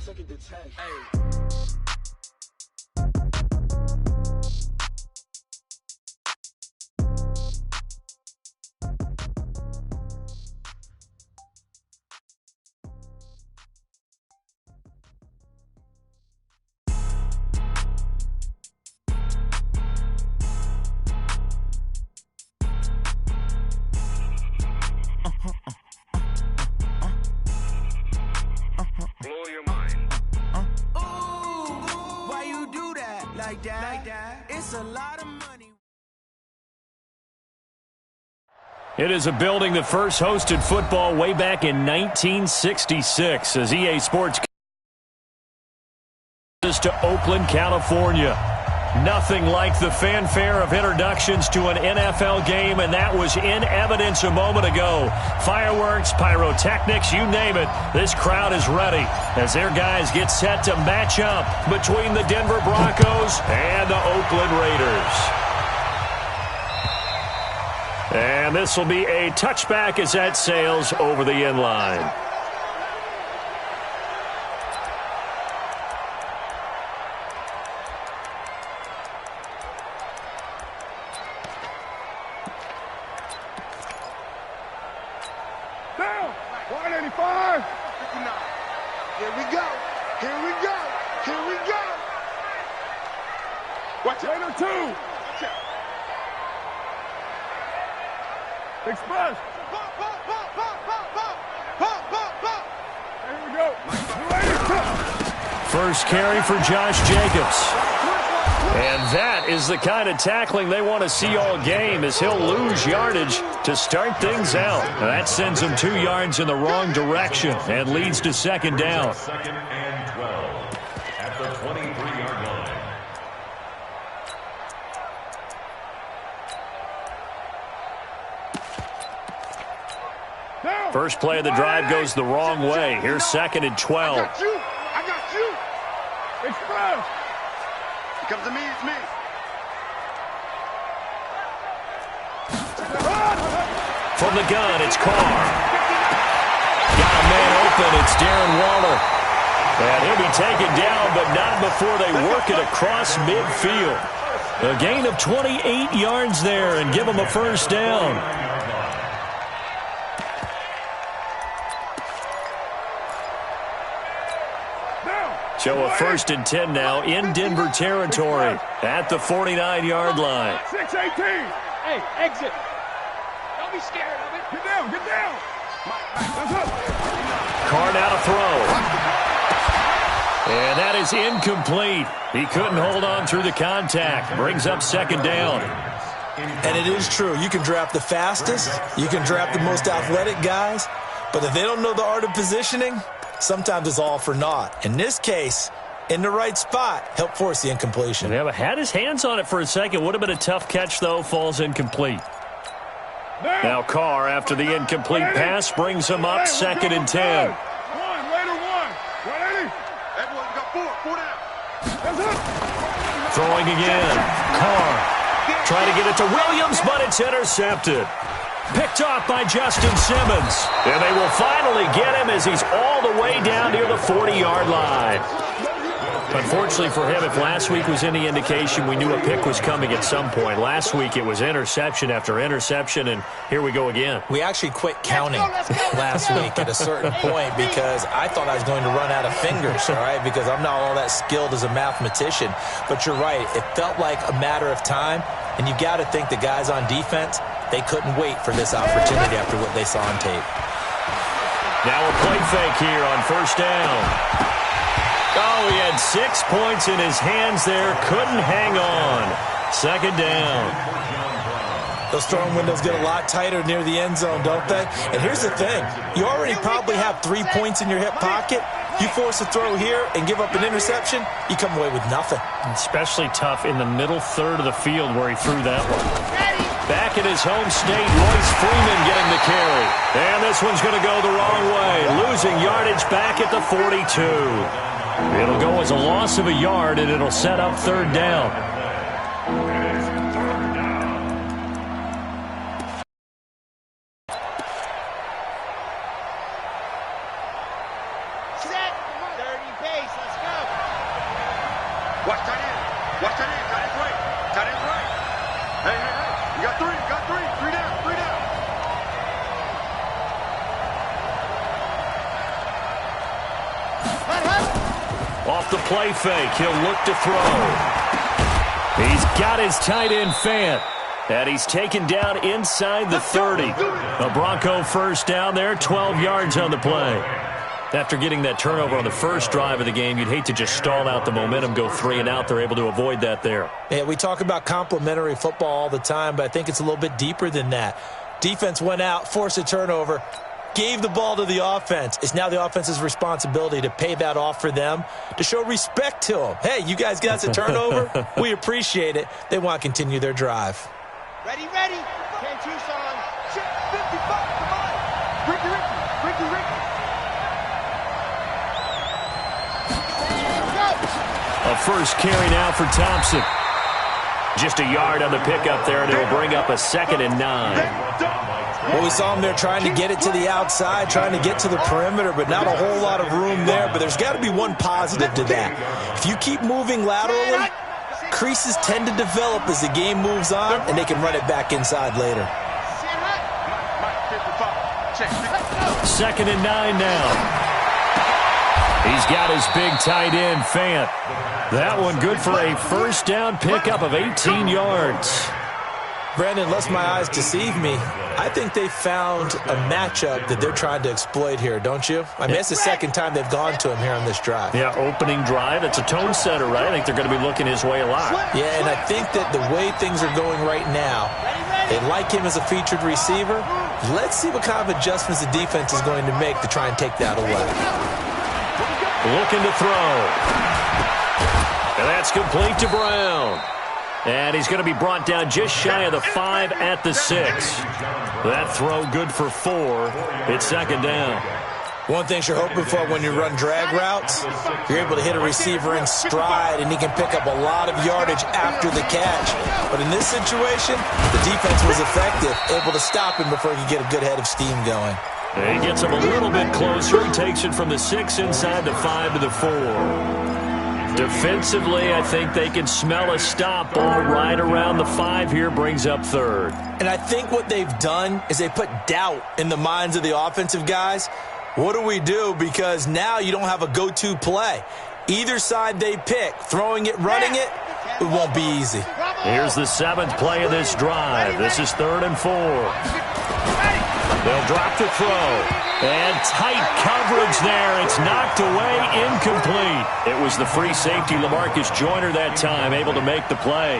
took it to 10. Blow your mind. Ooh, why you do that like that? It's a lot of money. It is a building that first hosted football way back in 1966 as EA Sports comes to Oakland, California. Nothing like the fanfare of introductions to an NFL game, and that was in evidence a moment ago. Fireworks, pyrotechnics, you name it. This crowd is ready as their guys get set to match up between the Denver Broncos and the Oakland Raiders. And this will be a touchback as that sails over the end line. Down. 185. 59. Here we go. Here we go. Here we go. Watch it. Raider 2. Watch out. Express. Pop, pop, pop, pop, pop, pop. Pop, pop, pop. Here we go. Raider 2. First carry for Josh Jacobs. And that is the kind of tackling they want to see all game as he'll lose yardage to start things out. Now that sends him 2 yards in the wrong direction and leads to second down. Second and 12 at the 23-yard line. Down. First play of the drive goes the wrong way. Here's second and 12. I got you. I got you. Express. Here comes to me. It's me. From the gun, it's Carr. Got a man open. It's Darren Waller. And he'll be taken down, but not before they work it across midfield. A gain of 28 yards there and give him a first down. So a first and 10 now in Denver territory at the 49-yard line. 6-18. Hey, exit. Don't be scared of it. Get down. Get down. That's up. Carr now to throw. And that is incomplete. He couldn't hold on through the contact. Brings up second down. And it is true. You can draft the fastest. You can draft the most athletic guys. But if they don't know the art of positioning, sometimes it's all for naught. In this case, in the right spot, help force the incompletion. Yeah, but had his hands on it for a second. Would have been a tough catch, though. Falls incomplete. Now Carr, after the incomplete pass, brings him up second and 10. Raider 1. 180. Everyone got four down. That's up. Throwing again. Carr trying to get it to Williams, but it's intercepted. Picked off by Justin Simmons. And they will finally get him as he's all the way down near the 40-yard line. Unfortunately for him, if last week was any indication, we knew a pick was coming at some point. Last week it was interception after interception, and here we go again. We actually quit counting last week at a certain point because I thought I was going to run out of fingers, all right, because I'm not all that skilled as a mathematician. But you're right. It felt like a matter of time, and you got to think the guys on defense, they couldn't wait for this opportunity after what they saw on tape. Now a play fake here on first down. Oh, he had 6 points in his hands there. Couldn't hang on. Second down. Those throwing windows get a lot tighter near the end zone, don't they? And here's the thing. You already probably have 3 points in your hip pocket. You force a throw here and give up an interception, you come away with nothing. Especially tough in the middle third of the field where he threw that one. Back in his home state, Royce Freeman getting the carry. And this one's going to go the wrong way. Losing yardage back at the 42. It'll go as a loss of a yard, and it'll set up third down. Set. 30 pace. Watch tight end. Watch tight end. Tight end's right. Tight end's right. Hey, hey, hey. You got three. You got three. Three down. Three down. Off the play fake, he'll look to throw. He's got his tight end Fant. And he's taken down inside the 30. A Bronco first down there, 12 yards on the play. After getting that turnover on the first drive of the game, you'd hate to just stall out the momentum, go 3 and out. They're able to avoid that there. Yeah, we talk about complementary football all the time, but I think it's a little bit deeper than that. Defense went out, forced a turnover, gave the ball to the offense. It's now the offense's responsibility to pay that off for them, to show respect to them. Hey, you guys got a turnover? We appreciate it. They want to continue their drive. Ready, ready. 10 Tucson. 55, come on. Ricky, Ricky, Ricky, Ricky. A first carry now for Thompson. Just a yard on the pickup there, and it'll bring up a 2nd and 9. Well, we saw him there trying to get it to the outside, trying to get to the perimeter, but not a whole lot of room there. But there's got to be one positive to that. If you keep moving laterally, creases tend to develop as the game moves on, and they can run it back inside later. 2nd and 9 now. He's got his big tight end, Fant. That one good for a first down pickup of 18 yards. Brandon, unless my eyes deceive me, I think they found a matchup that they're trying to exploit here, don't you? I mean, it's the second time they've gone to him here on this drive. Yeah, opening drive. It's a tone setter, right? I think they're going to be looking his way a lot. Yeah, and I think that the way things are going right now, they like him as a featured receiver. Let's see what kind of adjustments the defense is going to make to try and take that away. Looking to throw. And that's complete to Brown. And he's going to be brought down just shy of the 5 at the 6. That throw good for 4. It's 2nd down. One thing you're hoping for when you run drag routes, you're able to hit a receiver in stride, and he can pick up a lot of yardage after the catch. But in this situation, the defense was effective, able to stop him before he could get a good head of steam going. And he gets him a little bit closer. He takes it from the 6 inside the 5 to the 4. Defensively, I think they can smell a stop. Ball right around the 5 here, brings up 3rd. And I think what they've done is they put doubt in the minds of the offensive guys. What do we do? Because now you don't have a go-to play. Either side they pick, throwing it, running it, it won't be easy. Here's the 7th play of this drive. This is 3rd and 4. They'll drop the throw. And tight coverage there. It's knocked away, incomplete. It was the free safety, LaMarcus Joyner, that time, able to make the play.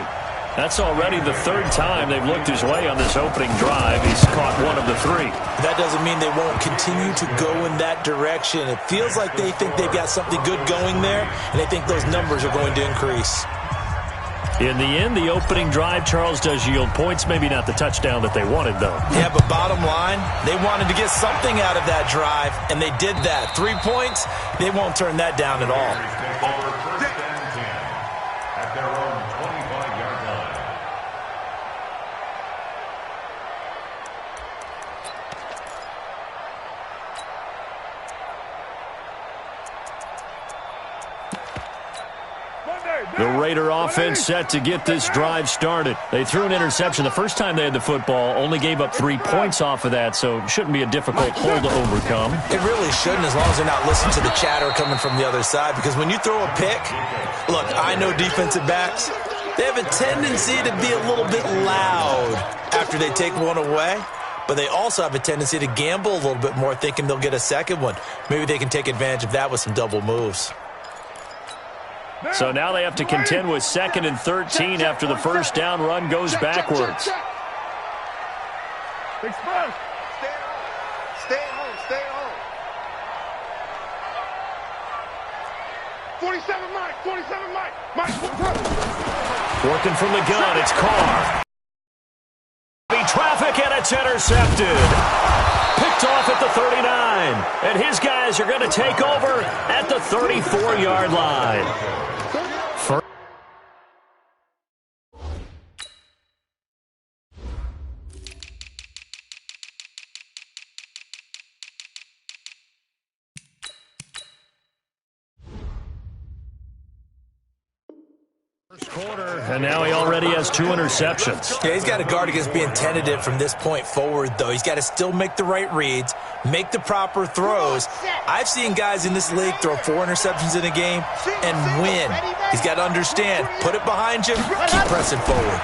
That's already the 3rd time they've looked his way on this opening drive. He's caught 1 of the 3. That doesn't mean they won't continue to go in that direction. It feels like they think they've got something good going there, and they think those numbers are going to increase. In the end, the opening drive, Charles, does yield points. Maybe not the touchdown that they wanted, though. Yeah, but bottom line, they wanted to get something out of that drive, and they did that. 3 points, they won't turn that down at all. At their own 25-yard line. The Raider offense set to get this drive started. They threw an interception the first time they had the football, only gave up 3 points off of that, so it shouldn't be a difficult hole to overcome. It really shouldn't, as long as they're not listening to the chatter coming from the other side, because when you throw a pick, look, I know defensive backs, they have a tendency to be a little bit loud after they take one away, but they also have a tendency to gamble a little bit more, thinking they'll get a second one. Maybe they can take advantage of that with some double moves. So now they have to contend with 2nd and 13 after the first down run goes backwards. Stay home. Stay home. Stay home. 47 Mike. 47 Mike. Working from the gun, it's Carr. Traffic, and it's intercepted. Picked off at the 39. And his guys are going to take over at the 34-yard line. First quarter, and now he already has 2 interceptions. Yeah, he's got to guard against being tentative from this point forward, though. He's got to still make the right reads, make the proper throws. I've seen guys in this league throw 4 interceptions in a game and win. He's got to understand, put it behind you, keep pressing forward.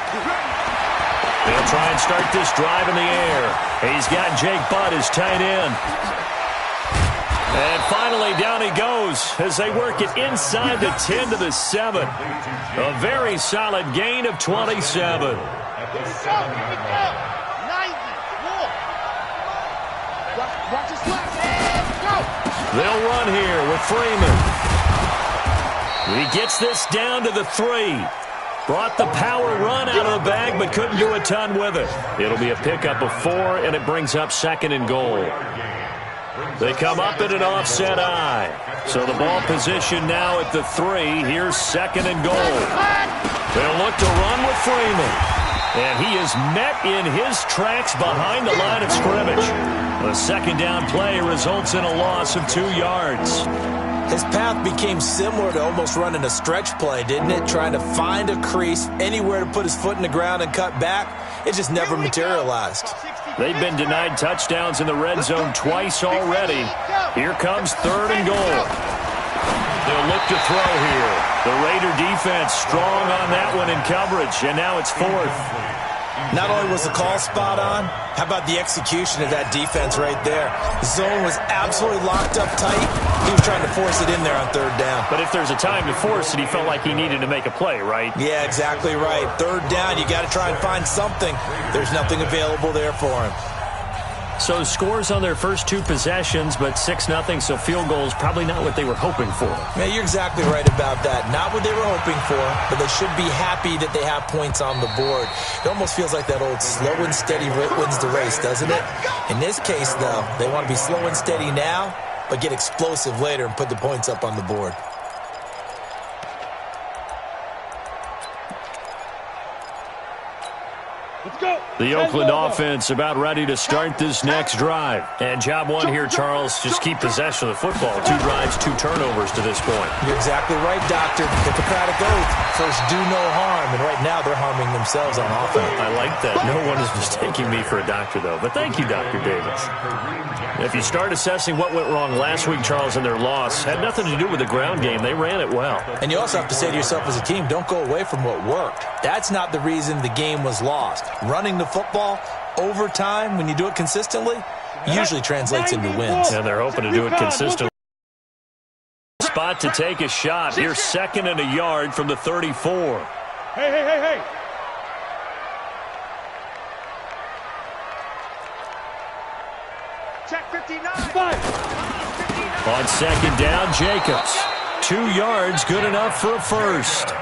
They'll try and start this drive in the air. He's got Jake Butt as tight end. And finally, down he goes as they work it inside the 10 to the 7. A very solid gain of 27. They'll run here with Freeman. He gets this down to the 3. Brought the power run out of the bag, but couldn't do a ton with it. It'll be a pickup of 4, and it brings up 2nd and goal. They come up in an offset eye. So the ball position now at the 3. Here's 2nd and goal. They'll look to run with Freeman. And he is met in his tracks behind the line of scrimmage. A 2nd down play results in a loss of 2 yards. His path became similar to almost running a stretch play, didn't it? Trying to find a crease, anywhere to put his foot in the ground and cut back. It just never materialized. They've been denied touchdowns in the red zone twice already. Here comes 3rd and goal. They'll look to throw here. The Raider defense strong on that one in coverage, and now it's 4th. Not only was the call spot on, how about the execution of that defense right there? The zone was absolutely locked up tight. He was trying to force it in there on 3rd down. But if there's a time to force it, he felt like he needed to make a play, right? Yeah, exactly right. 3rd down, you got to try and find something. There's nothing available there for him. So scores on their first 2 possessions, but 6-0, so field goal is probably not what they were hoping for. Yeah, you're exactly right about that. Not what they were hoping for, but they should be happy that they have points on the board. It almost feels like that old slow and steady wins the race, doesn't it? In this case, though, they want to be slow and steady now, but get explosive later and put the points up on the board. The Oakland offense about ready to start this next drive. And job 1 here, Charles, just keep possession of the football. 2 drives, 2 turnovers to this point. You're exactly right, Doctor. Hippocratic oath. First, do no harm. And right now, they're harming themselves on offense. I like that. No one is mistaking me for a doctor, though. But thank you, Dr. Davis. If you start assessing what went wrong last week, Charles, in their loss, had nothing to do with the ground game. They ran it well. And you also have to say to yourself as a team, don't go away from what worked. That's not the reason the game was lost. Running the football over time, when you do it consistently, usually translates into wins. And they're hoping to do it consistently. Spot to take a shot. Here's 2nd and a yard from the 34. Hey. Check 59. On 2nd down, Jacobs. 2 yards, good enough for a first.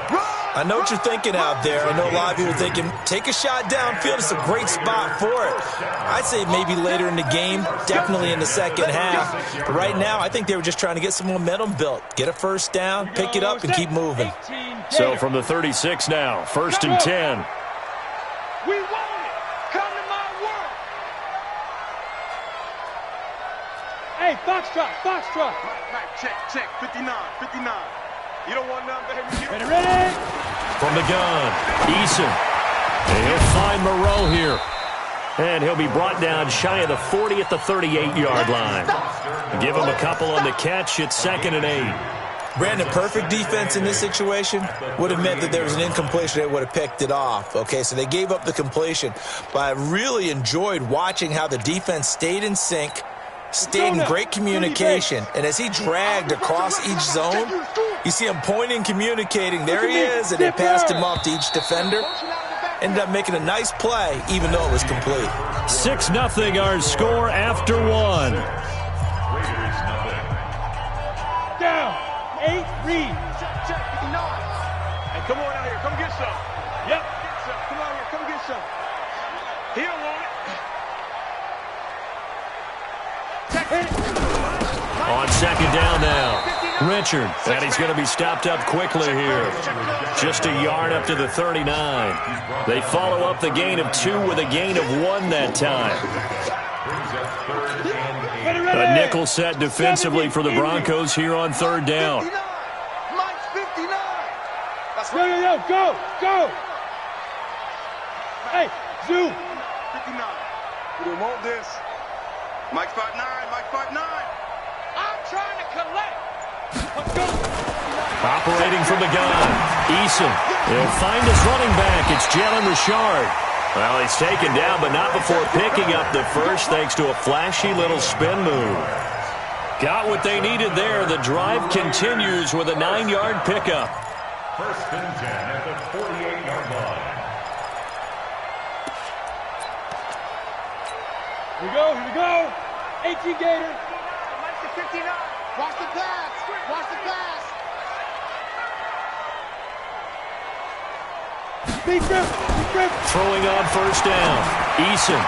I know what you're thinking out there. I know a lot of people are thinking, take a shot downfield. It's a great spot for it. I'd say maybe later in the game, definitely in the 2nd half. But right now, I think they were just trying to get some momentum built. Get a first down, pick it up, and keep moving. So from the 36 now, 1st and 10. We want it. Come to my world. Hey, Foxtrot. Right, check. 59. You don't want nothing, baby. Ready? From the gun, Eason. And he'll find Moreau here. And he'll be brought down shy of the 40 at the 38-yard line. Give him a couple on the catch. It's 2nd and 8. Brandon, perfect defense in this situation would have meant that there was an incompletion. They would have picked it off. Okay, so they gave up the completion. But I really enjoyed watching how the defense stayed in sync, stayed in great communication. And as he dragged across each zone, you see him pointing, communicating. There he is, and they passed him off to each defender. Ended up making a nice play, even though it was complete. 6-0 our score after 1. Down. 8, read. Check 59. Hey, come on out here. Come get some. Yep. Get some. Come out here. Come get some. He don't want it. On 2nd down now. Richard, and he's going to be stopped up quickly here. Just a yard up to the 39. They follow up the gain of 2 with a gain of 1 that time. A nickel set defensively for the Broncos here on 3rd down. 59. Mike's 59. Yo, go, go. Hey, Zoo. 59. We don't want this. Mike's 5'9", Mike's 5'9". I'm trying to collect. Let's go. Operating from the gun, Eason. He'll find his running back. It's Jalen Richard. Well, he's taken down, but not before picking up the first thanks to a flashy little spin move. Got what they needed there. The drive continues with a 9-yard pickup. First and 10 at the 48-yard line. Here we go. 18 Gator. Mike's the 59. Watch the pass. Watch the pass. Big rip. Throwing on first down. Eason.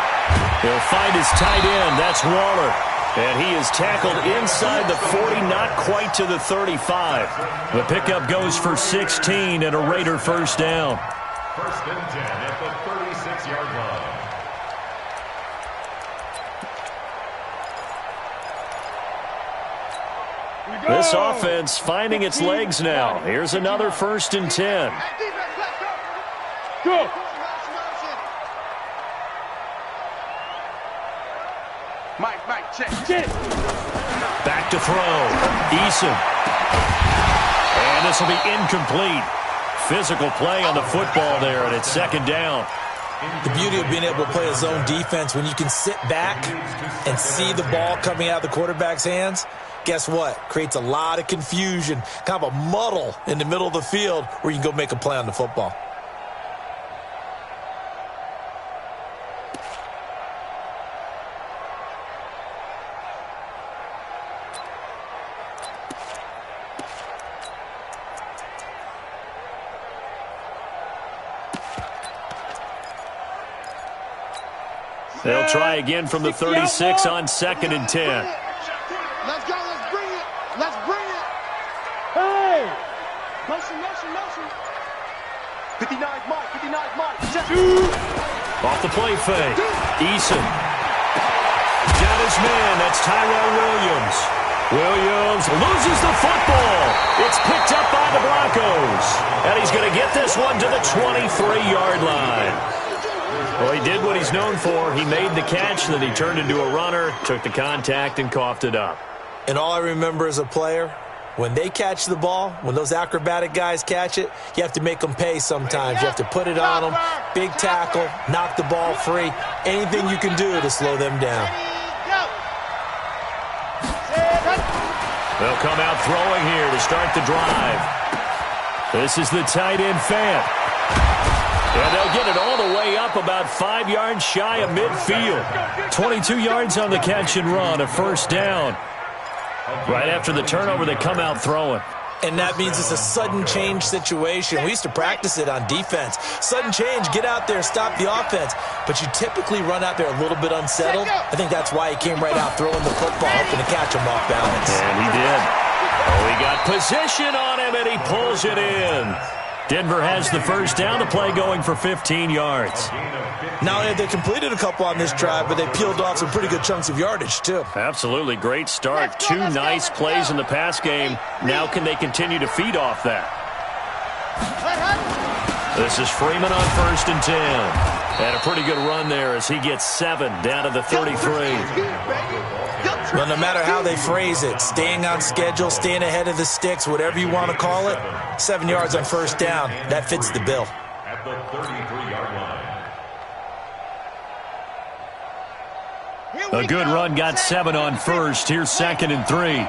He'll find his tight end. That's Waller. And he is tackled inside the 40, not quite to the 35. The pickup goes for 16 and a Raider first down. First and 10 at the 36-yard line. This offense finding its legs now. Here's another first and 10. Go. Mike, check. Back to throw. Eason. And this will be incomplete. Physical play on the football there, and it's second down. The beauty of being able to play a zone defense, when you can sit back and see the ball coming out of the quarterback's hands, guess what? Creates a lot of confusion, kind of a muddle in the middle of the field where you can go make a play on the football. They'll try again from the 36 on second and 10. Let's go. Let's bring it. Hey. Motion. 59's Mike. Off the play fake. Eason. Got his man. That's Tyrell Williams. Williams loses the football. It's picked up by the Broncos. And he's going to get this one to the 23-yard line. Well, he did what he's known for. He made the catch, then he turned into a runner, took the contact, and coughed it up. And all I remember as a player, when they catch the ball, when those acrobatic guys catch it, you have to make them pay sometimes. You have to put it on them, big tackle, knock the ball free, anything you can do to slow them down. They'll come out throwing here to start the drive. This is the tight end Fant. And they'll get it all the way up about 5 yards shy of midfield. 22 yards on the catch and run, a first down. Right after the turnover, they come out throwing. And that means it's a sudden change situation. We used to practice it on defense. Sudden change, get out there, stop the offense. But you typically run out there a little bit unsettled. I think that's why he came right out throwing the football, hoping to catch him off balance. And he did. Oh, he got position on him, and he pulls it in. Denver has the first down, the play going for 15 yards. Not only have they completed a couple on this drive, but they peeled off some pretty good chunks of yardage, too. Absolutely. Great start. Two nice plays in the pass game. Now can they continue to feed off that? This is Freeman on first and 10. And a pretty good run there as he gets 7 down to the 33. Well, no matter how they phrase it, staying on schedule, staying ahead of the sticks, whatever you want to call it, 7 yards on first down, that fits the bill. At the 33-yard line. A good run, got 7 on first. Here's second and 3.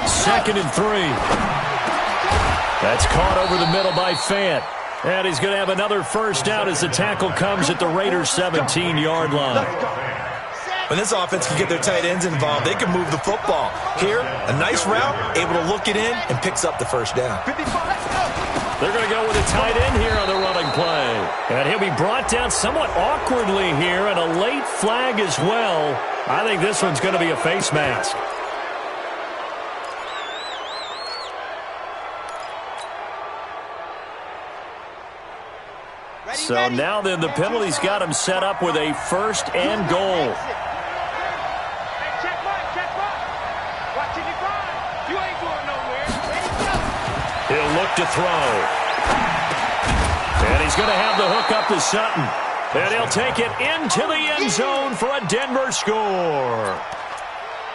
Second and 3. That's caught over the middle by Fant. And he's going to have another first down as the tackle comes at the Raiders' 17-yard line. When this offense can get their tight ends involved, they can move the football. Here, a nice route, able to look it in, and picks up the first down. They're going to go with a tight end here on the running play. And he'll be brought down somewhat awkwardly here, and a late flag as well. I think this one's going to be a face mask. So now then the penalty's got him set up with a first and goal. He'll look to throw. And he's going to have the hook up to Sutton. And he'll take it into the end zone for a Denver score.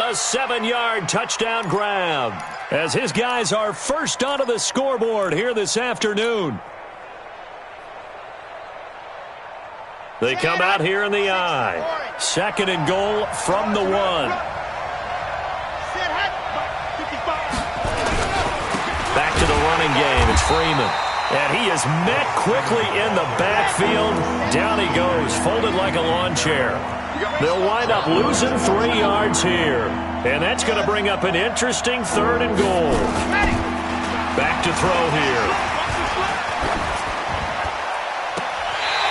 A 7-yard touchdown grab as his guys are first onto the scoreboard here this afternoon. They come out here in the I. 2nd and goal from the 1. Back to the running game. It's Freeman. And he is met quickly in the backfield. Down he goes, folded like a lawn chair. They'll wind up losing 3 yards here. And that's going to bring up an interesting 3rd and goal. Back to throw here.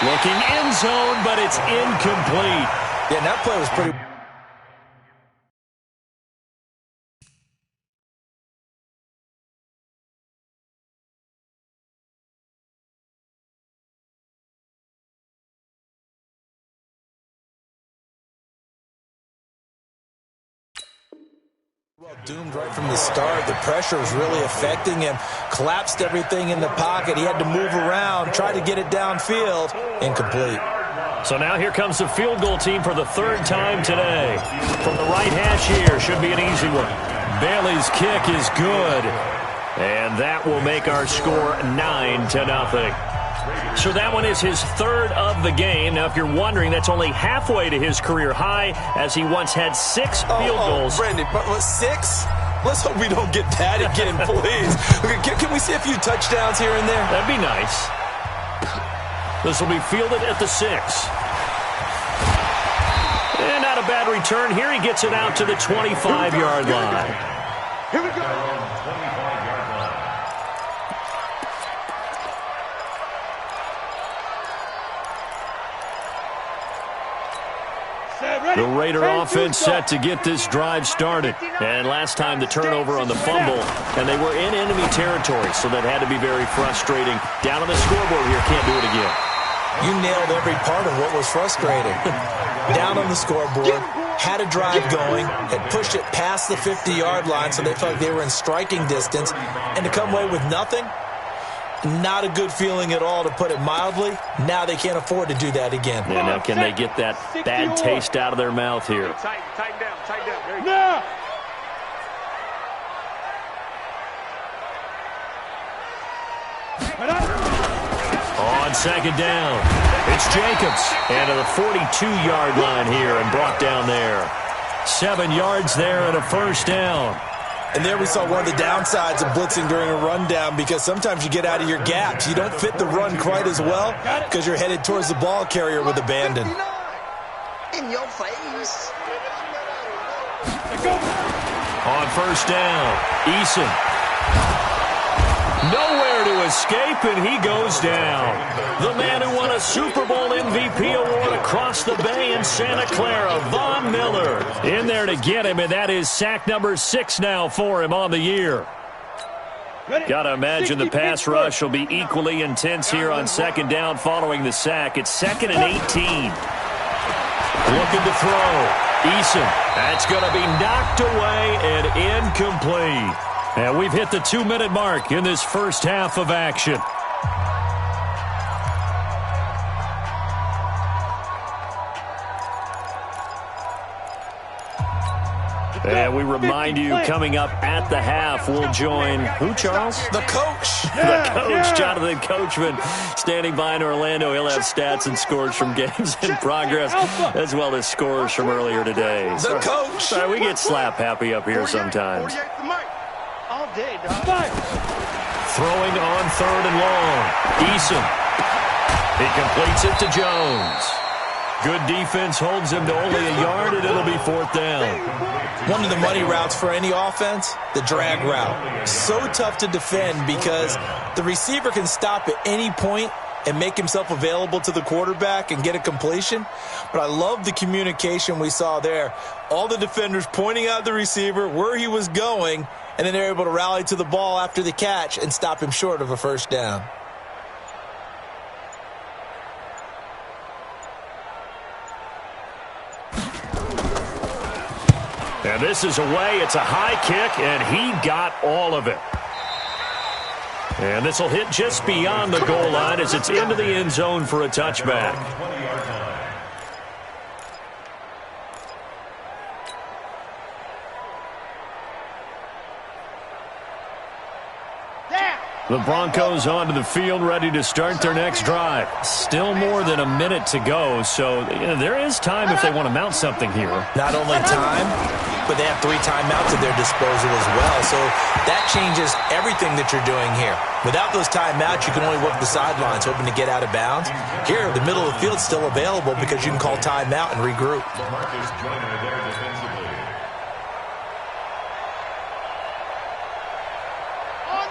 Looking end zone, but it's incomplete. Yeah, that play was pretty... Well, doomed right from the start. The pressure was really affecting him. Collapsed everything in the pocket. He had to move around, try to get it downfield. Incomplete. So now here comes the field goal team for the 3rd time today. From the right hash here, should be an easy one. Bailey's kick is good. And that will make our score 9-0. So that one is his 3rd of the game. Now, if you're wondering, that's only halfway to his career high, as he once had 6 field goals. Brandon, but 6? Let's hope we don't get that again, please. Okay, can we see a few touchdowns here and there? That'd be nice. This will be fielded at the 6. And not a bad return. Here he gets it out to the 25-yard line. Here we go. The Raider offense set to get this drive started. And last time the turnover on the fumble, and they were in enemy territory, so that had to be very frustrating. Down on the scoreboard here, can't do it again. You nailed every part of what was frustrating. Down on the scoreboard, had a drive going, had pushed it past the 50-yard line, so they felt like they were in striking distance, and to come away with nothing, not a good feeling at all, to put it mildly. Now they can't afford to do that again. And now can they get that bad taste out of their mouth here? Tighten down, tighten down. There you go. Now. On 2nd down, it's Jacobs. And to the 42-yard line here and brought down there. 7 yards there and a 1st down. And there we saw one of the downsides of blitzing during a rundown, because sometimes you get out of your gaps. You don't fit the run quite as well because you're headed towards the ball carrier with abandon. In your face. On 1st down, Eason. Nowhere to escape, and he goes down. The man who won a Super Bowl MVP award across the bay in Santa Clara, Von Miller, in there to get him, and that is sack number 6 now for him on the year. Got to imagine the pass rush will be equally intense here on 2nd down following the sack. It's 2nd and 18. Looking to throw. Eason. That's going to be knocked away and incomplete. And we've hit the 2-minute mark in this first half of action. And we remind you, coming up at the half, we'll join who, Charles? The coach. The coach, Jonathan Coachman, standing by in Orlando. He'll have stats and scores from games in progress, as well as scores from earlier today. The coach. Sorry, we get slap happy up here sometimes. All day, dog. Throwing on 3rd and long. Eason. He completes it to Jones. Good defense holds him to only a yard, and it'll be 4th down. One of the money routes for any offense, the drag route. So tough to defend because the receiver can stop at any point and make himself available to the quarterback and get a completion. But I love the communication we saw there. All the defenders pointing out the receiver, where he was going, and then they're able to rally to the ball after the catch and stop him short of a 1st down. And this is away. It's a high kick, and he got all of it. And this will hit just beyond the goal line as it's into the end zone for a touchback. The Broncos onto the field, ready to start their next drive. Still more than a minute to go, so there is time if they want to mount something here. Not only time, but they have 3 timeouts at their disposal as well, so that changes everything that you're doing here. Without those timeouts, you can only work the sidelines, hoping to get out of bounds. Here, the middle of the field is still available because you can call timeout and regroup.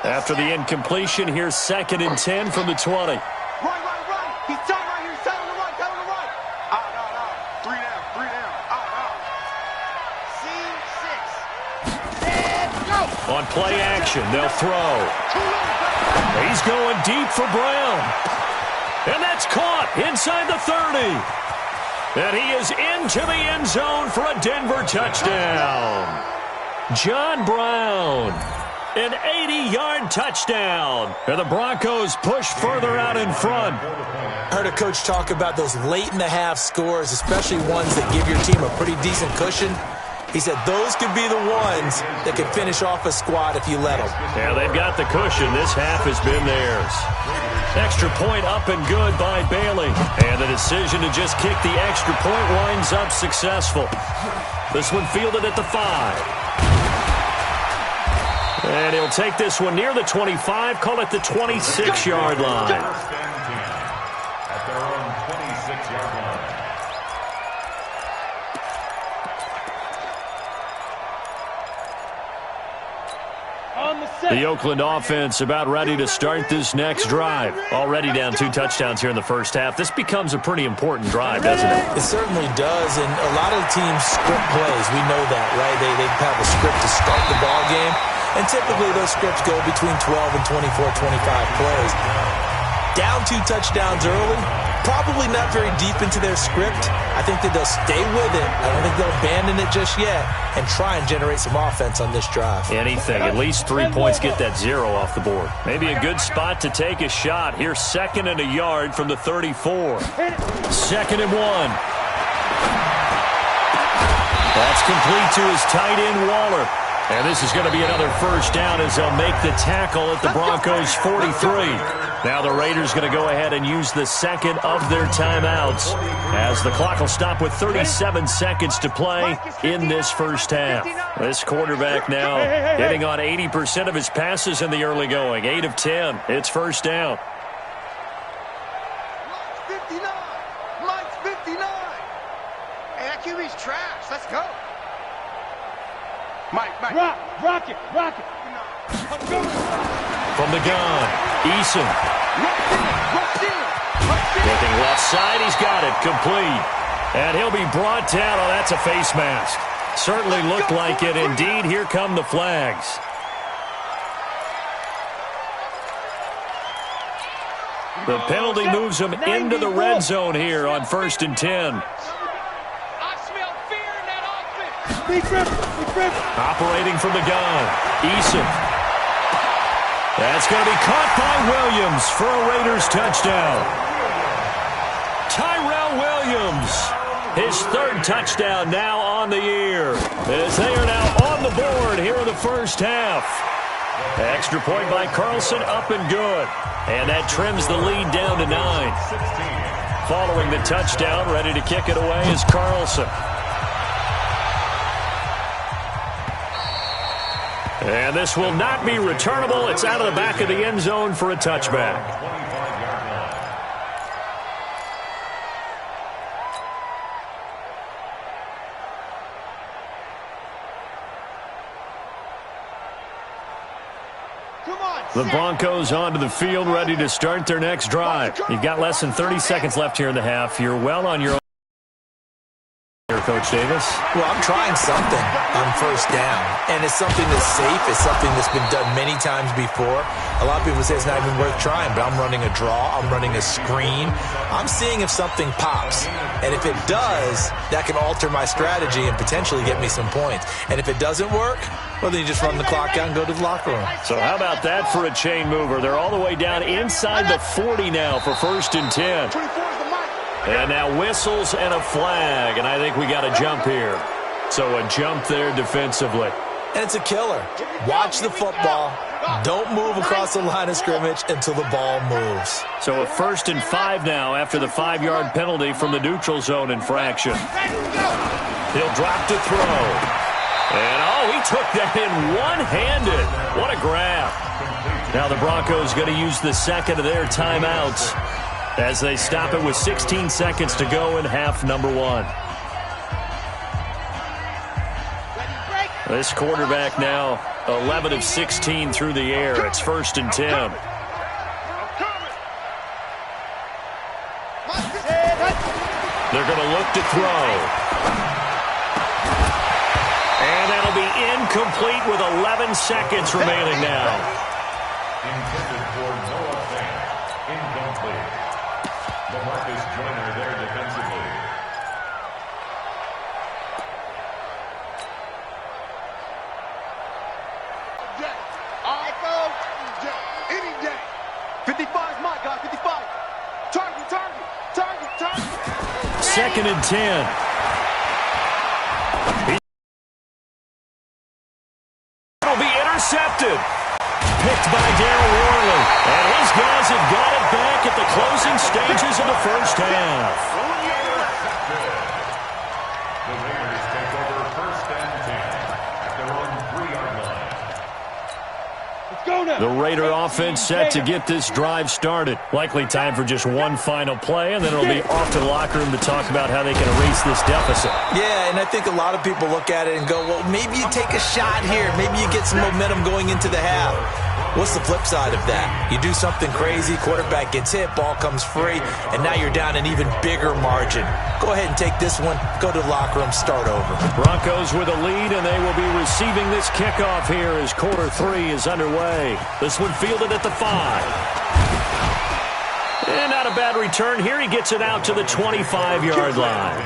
After the incompletion, here's 2nd and 10 from the 20. Right. He's tight right here. He's tight on the right. Out. 3 down. Out. C6. And go. On play action, they'll throw. He's going deep for Brown. And that's caught inside the 30. And he is into the end zone for a Denver touchdown. John Brown. An 80-yard touchdown. And the Broncos push further out in front. I heard a coach talk about those late-in-the-half scores, especially ones that give your team a pretty decent cushion. He said those could be the ones that could finish off a squad if you let them. Yeah, they've got the cushion. This half has been theirs. Extra point up and good by Bailey. And the decision to just kick the extra point winds up successful. This one fielded at the 5. And he'll take this one near the 25, call it the 26-yard line. At their own 26-yard line. The Oakland offense about ready to start this next drive. Already down 2 touchdowns here in the first half. This becomes a pretty important drive, doesn't it? It certainly does, and a lot of the teams script plays. We know that, right? They have a script to start the ball game, and typically those scripts go between 12 and 24, 25 plays. Down 2 touchdowns early, probably not very deep into their script. I think that they'll stay with it. I don't think they'll abandon it just yet and try and generate some offense on this drive. Anything. At least 3 points, get that 0 off the board. Maybe a good spot to take a shot. Here's 2nd and a yard from the 34. 2nd and 1. That's complete to his tight end, Waller. And this is going to be another first down as they'll make the tackle at the Broncos' 43. Now the Raiders going to go ahead and use the 2nd of their timeouts as the clock will stop with 37 seconds to play in this first half. This quarterback now hitting on 80% of his passes in the early going. 8 of 10. It's first down. Mike's 59. Hey, that QB's trash. Let's go. Mike. Rock it. From the gun, Eason. Looking left side, he's got it, complete. And he'll be brought down. Oh, that's a face mask. Certainly looked like it. Indeed, here come the flags. The penalty moves him into the red zone here on 1st and 10. Operating from the gun, Eason. That's going to be caught by Williams for a Raiders touchdown. Tyrell Williams, his 3rd touchdown now on the year, as they are now on the board here in the first half. Extra point by Carlson, up and good. And that trims the lead down to 9. Following the touchdown, ready to kick it away is Carlson. And this will not be returnable. It's out of the back of the end zone for a touchback. The Broncos onto the field, ready to start their next drive. You've got less than 30 seconds left here in the half. You're well on your own. Coach Davis? Well, I'm trying something on first down, and it's something that's safe. It's something that's been done many times before. A lot of people say it's not even worth trying, but I'm running a draw. I'm running a screen. I'm seeing if something pops, and if it does, that can alter my strategy and potentially get me some points. And if it doesn't work, well, then you just run the clock out and go to the locker room. So how about that for a chain mover? They're all the way down inside the 40 now for 1st and 10. And now whistles and a flag, and I think we got a jump here. So a jump there defensively. And it's a killer. Watch the football. Don't move across the line of scrimmage until the ball moves. So a 1st and 5 now after the 5-yard penalty from the neutral zone infraction. He'll drop to throw. And, oh, he took that in one-handed. What a grab. Now the Broncos going to use the second of their timeouts as they stop it with 16 seconds to go in half number 1. This quarterback now 11 of 16 through the air. It's 1st and 10. They're going to look to throw. And that'll be incomplete with 11 seconds remaining now. Intended for Noah Fant. Incomplete. Marcus Joyner there defensively. Any day. 55's my guy, 55. Target. 2nd and 10. It'll be intercepted. Picked by Darryl Worley. And his guys have got it back at the closing stages of the first half. The Raiders take over 1st and 10 at their own 3-yard line. Let's go now. The Raider offense set to get this drive started. Likely time for just one final play, and then it'll be off to the locker room to talk about how they can erase this deficit. Yeah, and I think a lot of people look at it and go, well, maybe you take a shot here. Maybe you get some momentum going into the half. What's the flip side of that? You do something crazy, quarterback gets hit, ball comes free, and now you're down an even bigger margin. Go ahead and take this one, go to the locker room, start over. Broncos with a lead, and they will be receiving this kickoff here as quarter 3 is underway. This one fielded at the 5. And not a bad return here. He gets it out to the 25-yard line.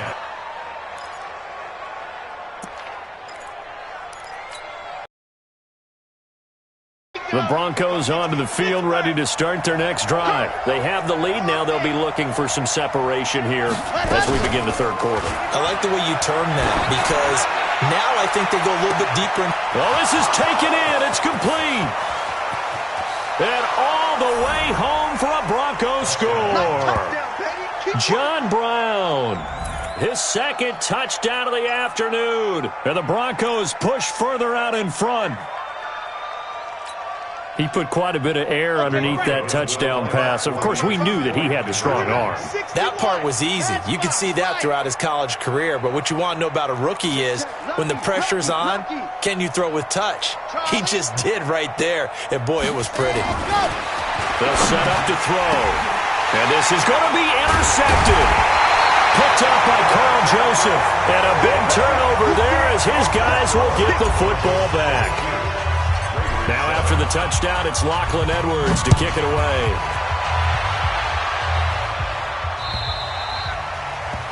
The Broncos onto the field, ready to start their next drive. They have the lead now. They'll be looking for some separation here as we begin the third quarter. I like the way you turn that because now I think they go a little bit deeper. Well, this is taken in. It's complete. And all the way home for a Broncos score. John Brown, his 2nd touchdown of the afternoon. And the Broncos push further out in front. He put quite a bit of air underneath that touchdown pass. Of course, we knew that he had the strong arm. That part was easy. You could see that throughout his college career. But what you want to know about a rookie is when the pressure's on, can you throw with touch? He just did right there. And, boy, it was pretty. They'll set up to throw. And this is going to be intercepted. Picked up by Carl Joseph. And a big turnover there as his guys will get the football back. Now after the touchdown, it's Lachlan Edwards to kick it away.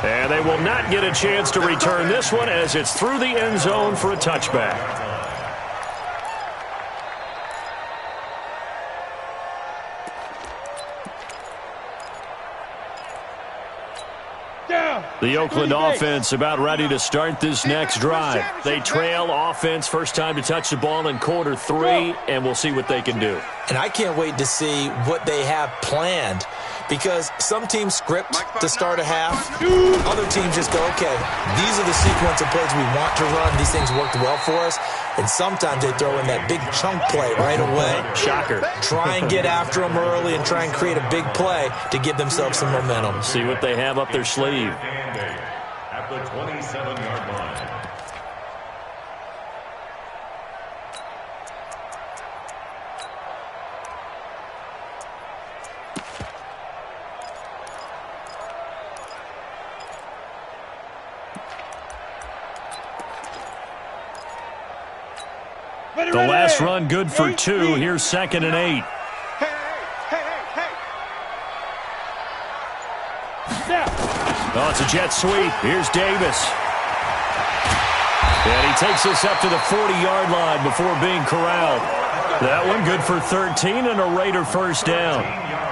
And they will not get a chance to return this one as it's through the end zone for a touchback. The Oakland offense about ready to start this next drive. They trail offense first time to touch the ball in quarter 3, and we'll see what they can do. And I can't wait to see what they have planned because some teams script to start a half. Other teams just go, okay, these are the sequence of plays we want to run. These things worked well for us. And sometimes they throw in that big chunk play right away. Shocker. Try and get after them early and try and create a big play to give themselves some momentum. See what they have up their sleeve. At the 27-yard line. The last run good for 2. Here's 2nd and 8. Oh, it's a jet sweep. Here's Davis. And he takes us up to the 40-yard line before being corralled. That one good for 13 and a Raider first down.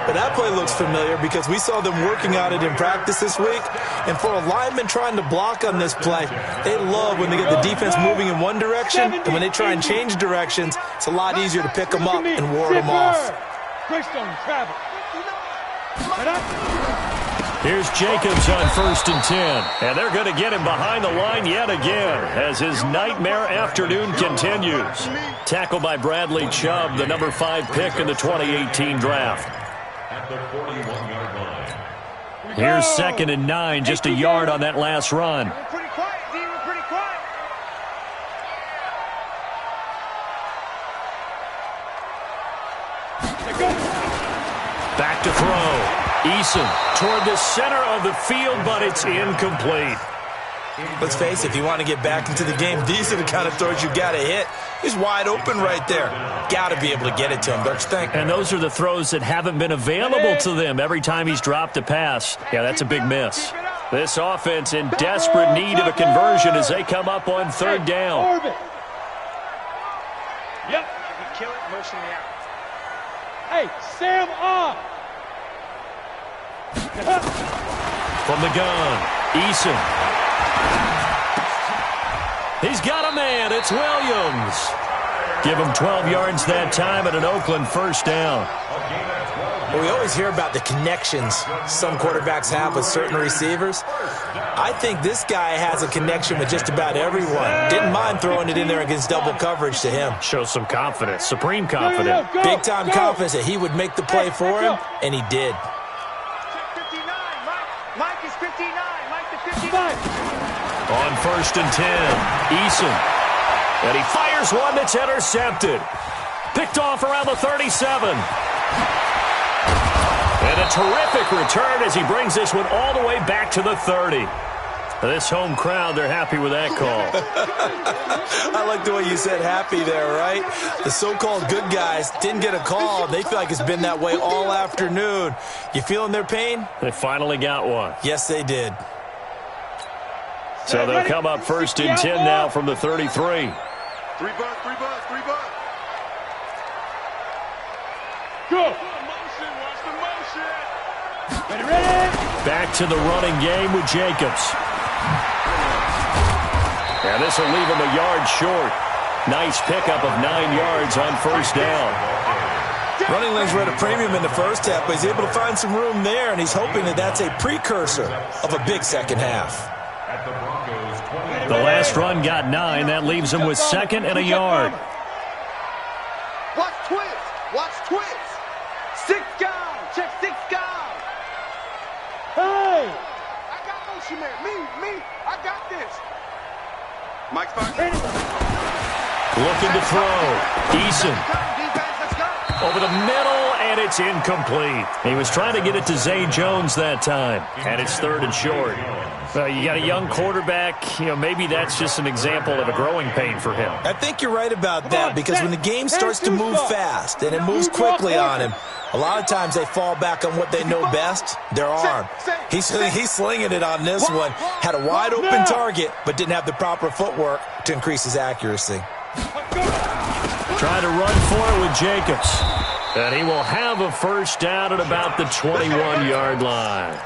But that play looks familiar because we saw them working on it in practice this week. And for a lineman trying to block on this play, they love when they get the defense moving in one direction. And when they try and change directions, it's a lot easier to pick them up and ward them off. Here's Jacobs on 1st and 10. And they're going to get him behind the line yet again as his nightmare afternoon continues. Tackled by Bradley Chubb, the number 5 pick in the 2018 draft. At the 41-yard line. Here's 2nd and 9, just a yard on that last run. We're pretty quiet, D. We're pretty quiet. Back to throw. Eason toward the center of the field, but it's incomplete. Let's face it, if you want to get back into the game, these are the kind of throws you got to hit. He's wide open right there. Got to be able to get it to him, don't you think? And those are the throws that haven't been available to them every time he's dropped a pass. Yeah, that's a big miss. This offense in desperate need of a conversion as they come up on 3rd down. Yep. We kill it, motion me out. Hey, Sam on. From the gun, Eason. He's got a man. It's Williams. Give him 12 yards that time at an Oakland first down. Well, we always hear about the connections some quarterbacks have with certain receivers. I think this guy has a connection with just about everyone. Didn't mind throwing it in there against double coverage to him. Shows some confidence, supreme confidence. Big-time confidence that he would make the play for him, and he did. 59, Mike is 59. Mike to 59. On 1st and 10, Eason. And he fires one that's intercepted. Picked off around the 37. And a terrific return as he brings this one all the way back to the 30. This home crowd, they're happy with that call. I like the way you said happy there, right? The so-called good guys didn't get a call. They feel like it's been that way all afternoon. You feeling their pain? They finally got one. Yes, they did. So they'll come up 1st and 10 now from the 33. 3 bus, 3 bus, 3 bus. Go. Back to the running game with Jacobs. And this will leave him a yard short. Nice pickup of 9 yards on 1st down. Running lanes were at a premium in the first half, but he's able to find some room there, and he's hoping that that's a precursor of a big second half. At the Broncos 20. The last run got 9. That leaves him with 2nd and a yard. Watch twist. Watch twist. 6 down. Check 6 down. Hey. I got motion man. Me. I got this. Mike's back. Looking to throw. Eason. Defense, let's go. Over the middle, and it's incomplete. He was trying to get it to Zay Jones that time, and it's 3rd and short. You got a young quarterback. Maybe that's just an example of a growing pain for him. I think you're right about that because when the game starts to move fast and it moves quickly on him, a lot of times they fall back on what they know best, their arm. He's slinging it on this one. Had a wide open target, but didn't have the proper footwork to increase his accuracy. Trying to run for it with Jacobs. And he will have a first down at about the 21-yard line.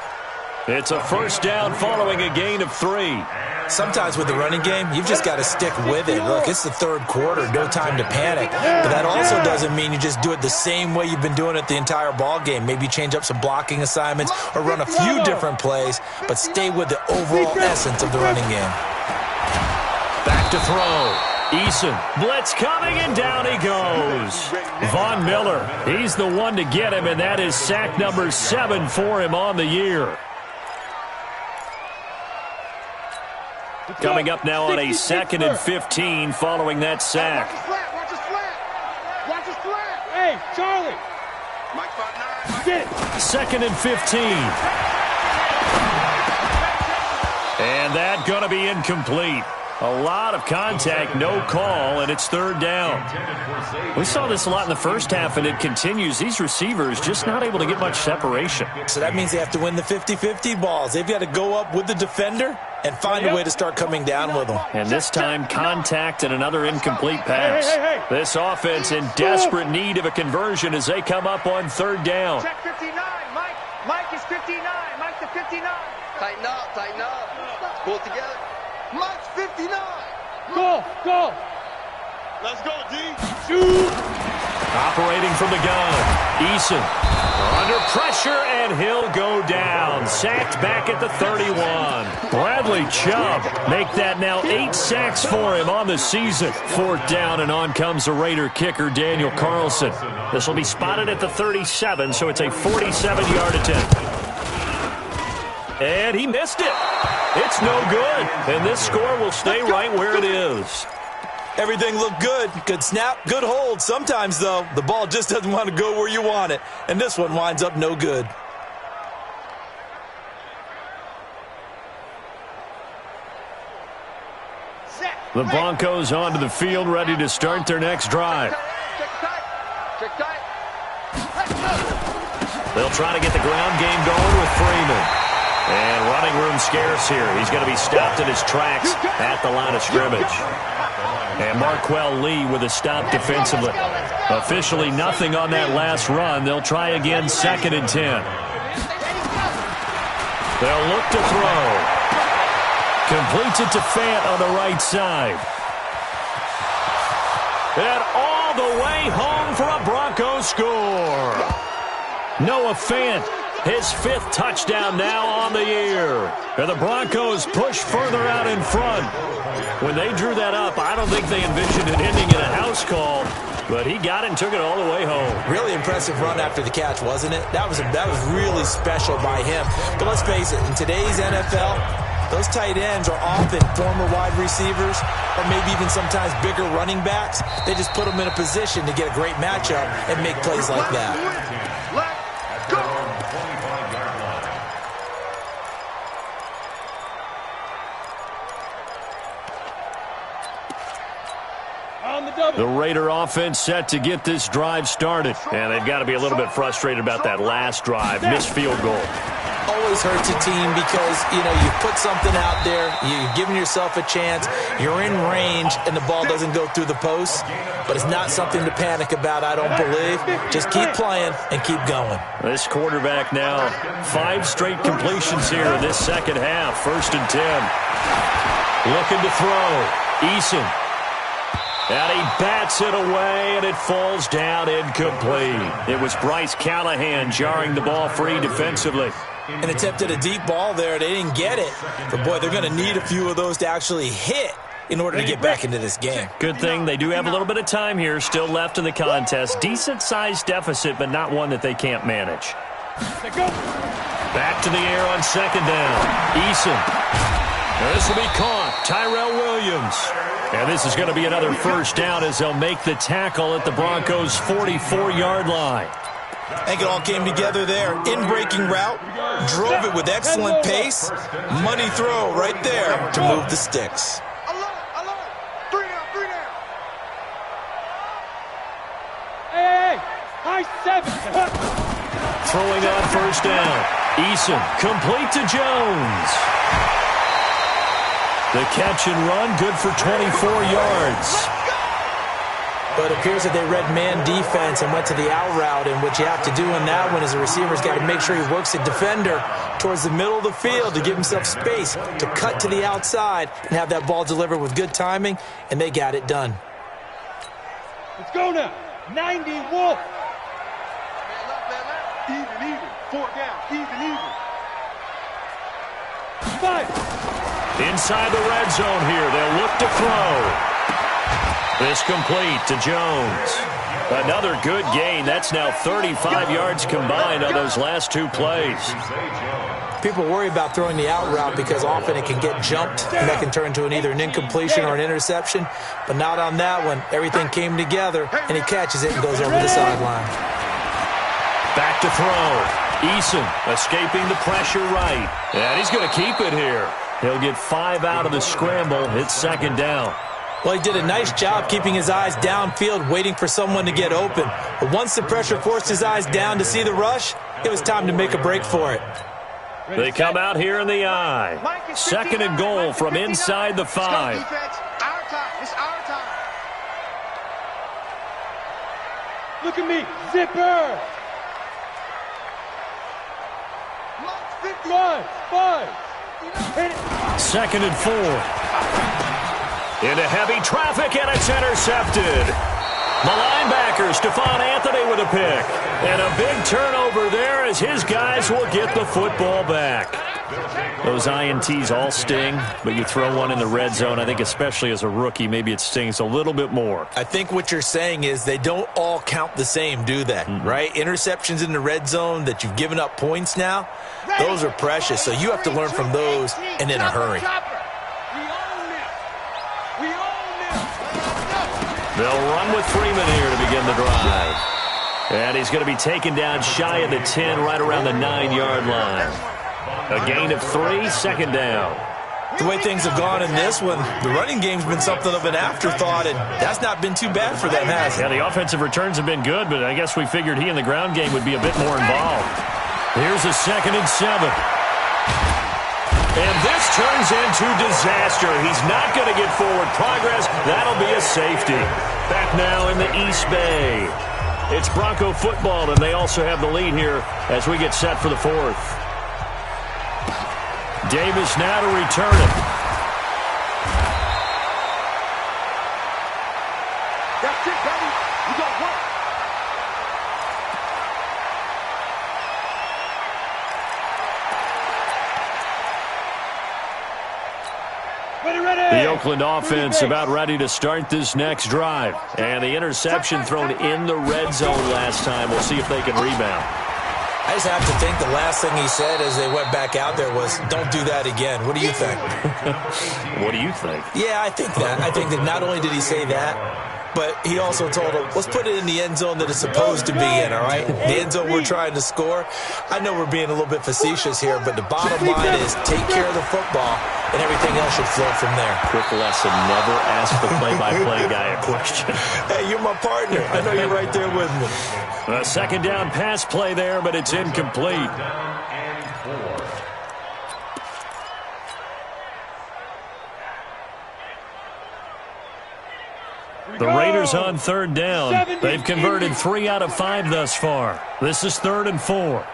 It's a first down following a gain of 3. Sometimes with the running game, you've just got to stick with it. Look, it's the 3rd quarter, no time to panic. But that also doesn't mean you just do it the same way you've been doing it the entire ball game. Maybe change up some blocking assignments or run a few different plays, but stay with the overall essence of the running game. Back to throw. Eason, blitz coming, and down he goes. Von Miller, he's the one to get him, and that is sack number 7 for him on the year. Coming up now on a 2nd and 15 following that sack. Watch his flat. Watch his flat. Hey, Charlie. Mike's back 9. Get it. 2nd and 15. And that going to be incomplete. A lot of contact, no call, and it's third down. We saw this a lot in the first half, and it continues. These receivers just not able to get much separation. So that means they have to win the 50-50 balls. They've got to go up with the defender and find a way to start coming down with them. And this time, contact and another incomplete pass. This offense in desperate need of a conversion as they come up on third down. Check 59, Mike. Mike is 59. Mike to 59. Tighten up, tighten up. Pull it together. Mike's 59. Go, go. Let's go, D. Shoot. Operating from the gun, Eason under pressure, and he'll go down. Sacked back at the 31. Bradley Chubb make that now 8 sacks for him on the season. Fourth down, and on comes the Raider kicker, Daniel Carlson. This will be spotted at the 37, so it's a 47-yard attempt. And he missed it. It's no good, and this score will stay right where it is. Everything looked good. Good snap, good hold. Sometimes, though, the ball just doesn't want to go where you want it, and this one winds up no good. The Broncos onto the field, ready to start their next drive. Check tight. They'll try to get the ground game going with Freeman. And running room scarce here. He's going to be stopped in his tracks at the line of scrimmage. And Marquell Lee with a stop defensively. Officially nothing on that last run. They'll try again, 2nd and 10. They'll look to throw. Completes it to Fant on the right side. And all the way home for a Broncos score. Noah Fant, his 5th touchdown now on the year. And the Broncos push further out in front. When they drew that up, I don't think they envisioned it ending in a house call, but he got it and took it all the way home. Really impressive run after the catch, wasn't it? That was really special by him. But let's face it, in today's NFL, those tight ends are often former wide receivers or maybe even sometimes bigger running backs. They just put them in a position to get a great matchup and make plays like that. The Raider offense set to get this drive started. And they've got to be a little bit frustrated about that last drive. Missed field goal. Always hurts a team because, you put something out there, you're giving yourself a chance, you're in range, and the ball doesn't go through the post. But it's not something to panic about, I don't believe. Just keep playing and keep going. This quarterback now, 5 straight completions here in this second half. 1st and 10. Looking to throw. Eason. And he bats it away, and it falls down incomplete. It was Bryce Callahan jarring the ball free defensively. And attempted a deep ball there. They didn't get it. But, boy, they're going to need a few of those to actually hit in order to get back into this game. Good thing they do have a little bit of time here still left in the contest. Decent-sized deficit, but not one that they can't manage. Back to the air on 2nd down. Eason. This will be caught. Tyrell Williams. And this is going to be another 1st down as they'll make the tackle at the Broncos' 44-yard line. I think it all came together there. In-breaking route, drove it with excellent pace. Money throw right there to move the sticks. Alert! 3 down, 3 down. Hey, high 7. Throwing on 1st down. Eason complete to Jones. The catch and run, good for 24 yards. But it appears that they read man defense and went to the out route, and what you have to do in that one is the receiver's got to make sure he works the defender towards the middle of the field to give himself space to cut to the outside and have that ball delivered with good timing, and they got it done. Let's go now. 90 Wolf. Even. 4 down. Even. 5. Inside the red zone here, they'll look to throw. This complete to Jones. Another good gain. That's now 35 yards combined on those last 2 plays. People worry about throwing the out route because often it can get jumped and that can turn into either an incompletion or an interception. But not on that one. Everything came together, and he catches it and goes over the sideline. Back to throw. Eason escaping the pressure right. And he's going to keep it here. He'll get 5 out of the scramble. It's second down. Well, he did a nice job keeping his eyes downfield, waiting for someone to get open. But once the pressure forced his eyes down to see the rush, it was time to make a break for it. They come out here in the I. Second and goal from inside the 5. Our time. It's our time. Look at me. Zipper. Five. Second and 4. Into heavy traffic, and it's intercepted. The linebacker, Stephon Anthony, with a pick. And a big turnover there as his guys will get the football back. Those INTs all sting, but you throw one in the red zone, I think especially as a rookie, maybe it stings a little bit more. I think what you're saying is they don't all count the same, do they? Right? Interceptions in the red zone that you've given up points now, those are precious. So you have to learn from those and in a hurry. They'll run with Freeman here to begin the drive. And he's going to be taken down shy of the 10, right around the 9-yard line. A gain of 3, second down. The way things have gone in this one, the running game's been something of an afterthought, and that's not been too bad for them, has it? Yeah, the offensive returns have been good, but I guess we figured he in the ground game would be a bit more involved. Here's a 2nd and 7. And this turns into disaster. He's not going to get forward progress. That'll be a safety. Back now in the East Bay. It's Bronco football, and they also have the lead here as we get set for the 4th. Davis now to return it. That's it, baby. You got work. The Oakland offense about ready to start this next drive. And the interception thrown in the red zone last time. We'll see if they can rebound. I just have to think the last thing he said as they went back out there was, don't do that again. What do you think? What do you think? Yeah, I think that. I think that not only did he say that, but he also told him, let's put it in the end zone that it's supposed to be in, all right? The end zone we're trying to score. I know we're being a little bit facetious here, but the bottom line is take care of the football, and everything else should flow from there. Quick lesson, never ask the play-by-play guy a question. Hey, you're my partner. I know you're right there with me. A second down pass play there, but it's incomplete. The Raiders on third down. They've converted 3 out of 5 thus far. This is 3rd and 4.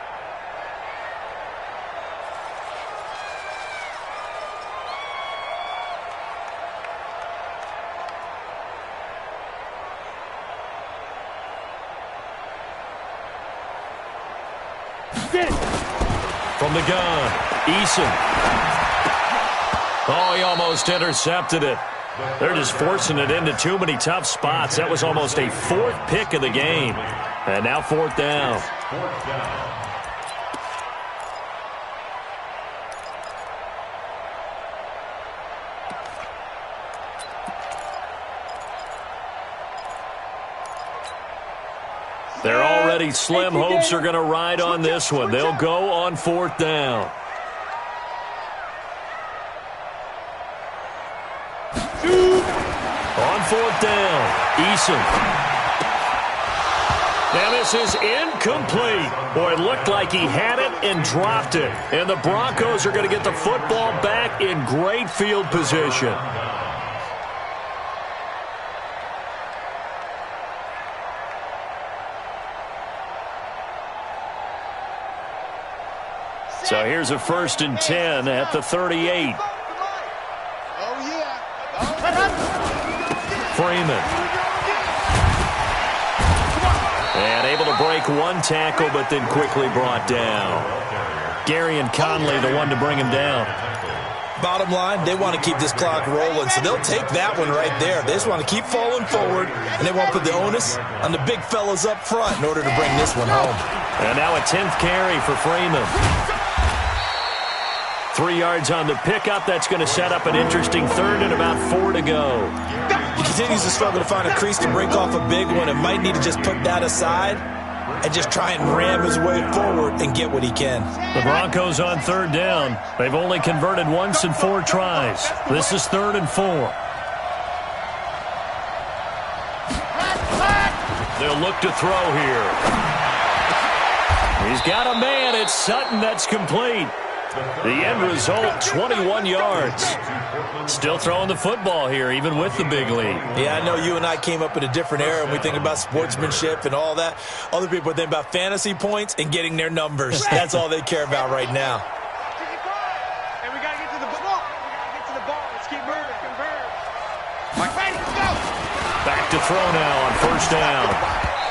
From the gun, Eason. Oh, he almost intercepted it. They're just forcing it into too many tough spots. That was almost a 4th pick of the game. And now 4th down. They're already slim. Hopes are going to ride on this one. They'll go on 4th down. On 4th down, Eason. And this is incomplete. Boy, it looked like he had it and dropped it. And the Broncos are going to get the football back in great field position. So here's a 1st and 10 at the 38. Freeman. And able to break one tackle, but then quickly brought down. Gary and Conley, the one to bring him down. Bottom line, they want to keep this clock rolling, so they'll take that one right there. They just want to keep falling forward, and they won't put the onus on the big fellas up front in order to bring this one home. And now a 10th carry for Freeman. 3 yards on the pickup. That's going to set up an interesting 3rd and about 4 to go. He continues to struggle to find a crease to break off a big one and might need to just put that aside. and just try and ram his way forward and get what he can. The Broncos on third down. They've only converted once in 4 tries. This is 3rd and 4. They'll look to throw here. He's got a man. It's Sutton. That's complete. The end result, 21 yards. Still throwing the football here, even with the big lead. Yeah, I know you and I came up in a different era, and we think about sportsmanship and all that. Other people think about fantasy points and getting their numbers. That's all they care about right now. And we got to get to the ball. We got to get to the ball. Let's keep moving. Convert. Mike, let's go. Back to throw now on 1st down.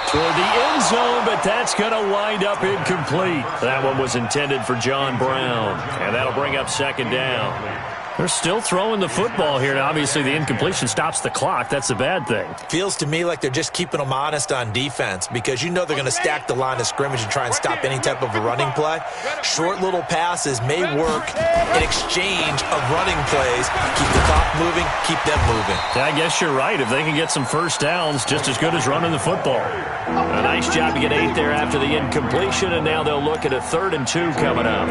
Toward the end zone, but that's going to wind up incomplete. That one was intended for John Brown, and that'll bring up 2nd down. They're still throwing the football here. Now, obviously, the incompletion stops the clock. That's a bad thing. Feels to me like they're just keeping them honest on defense because you know they're going to stack the line of scrimmage and try and stop any type of a running play. Short little passes may work in exchange of running plays. Keep the clock moving, keep them moving. I guess you're right. If they can get some 1st downs, just as good as running the football. A nice job to get 8 there after the incompletion, and now they'll look at a 3rd and 2 coming up.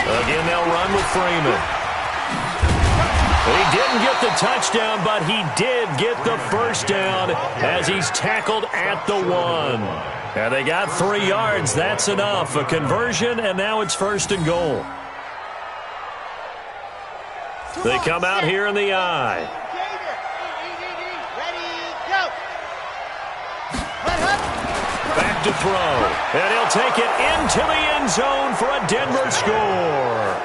Again, they'll run with Freeman. He didn't get the touchdown, but he did get the 1st down as he's tackled at the 1. And they got 3 yards. That's enough. A conversion, and now it's 1st and goal. They come out here in the I. Back to throw. And he'll take it into the end zone for a Denver score.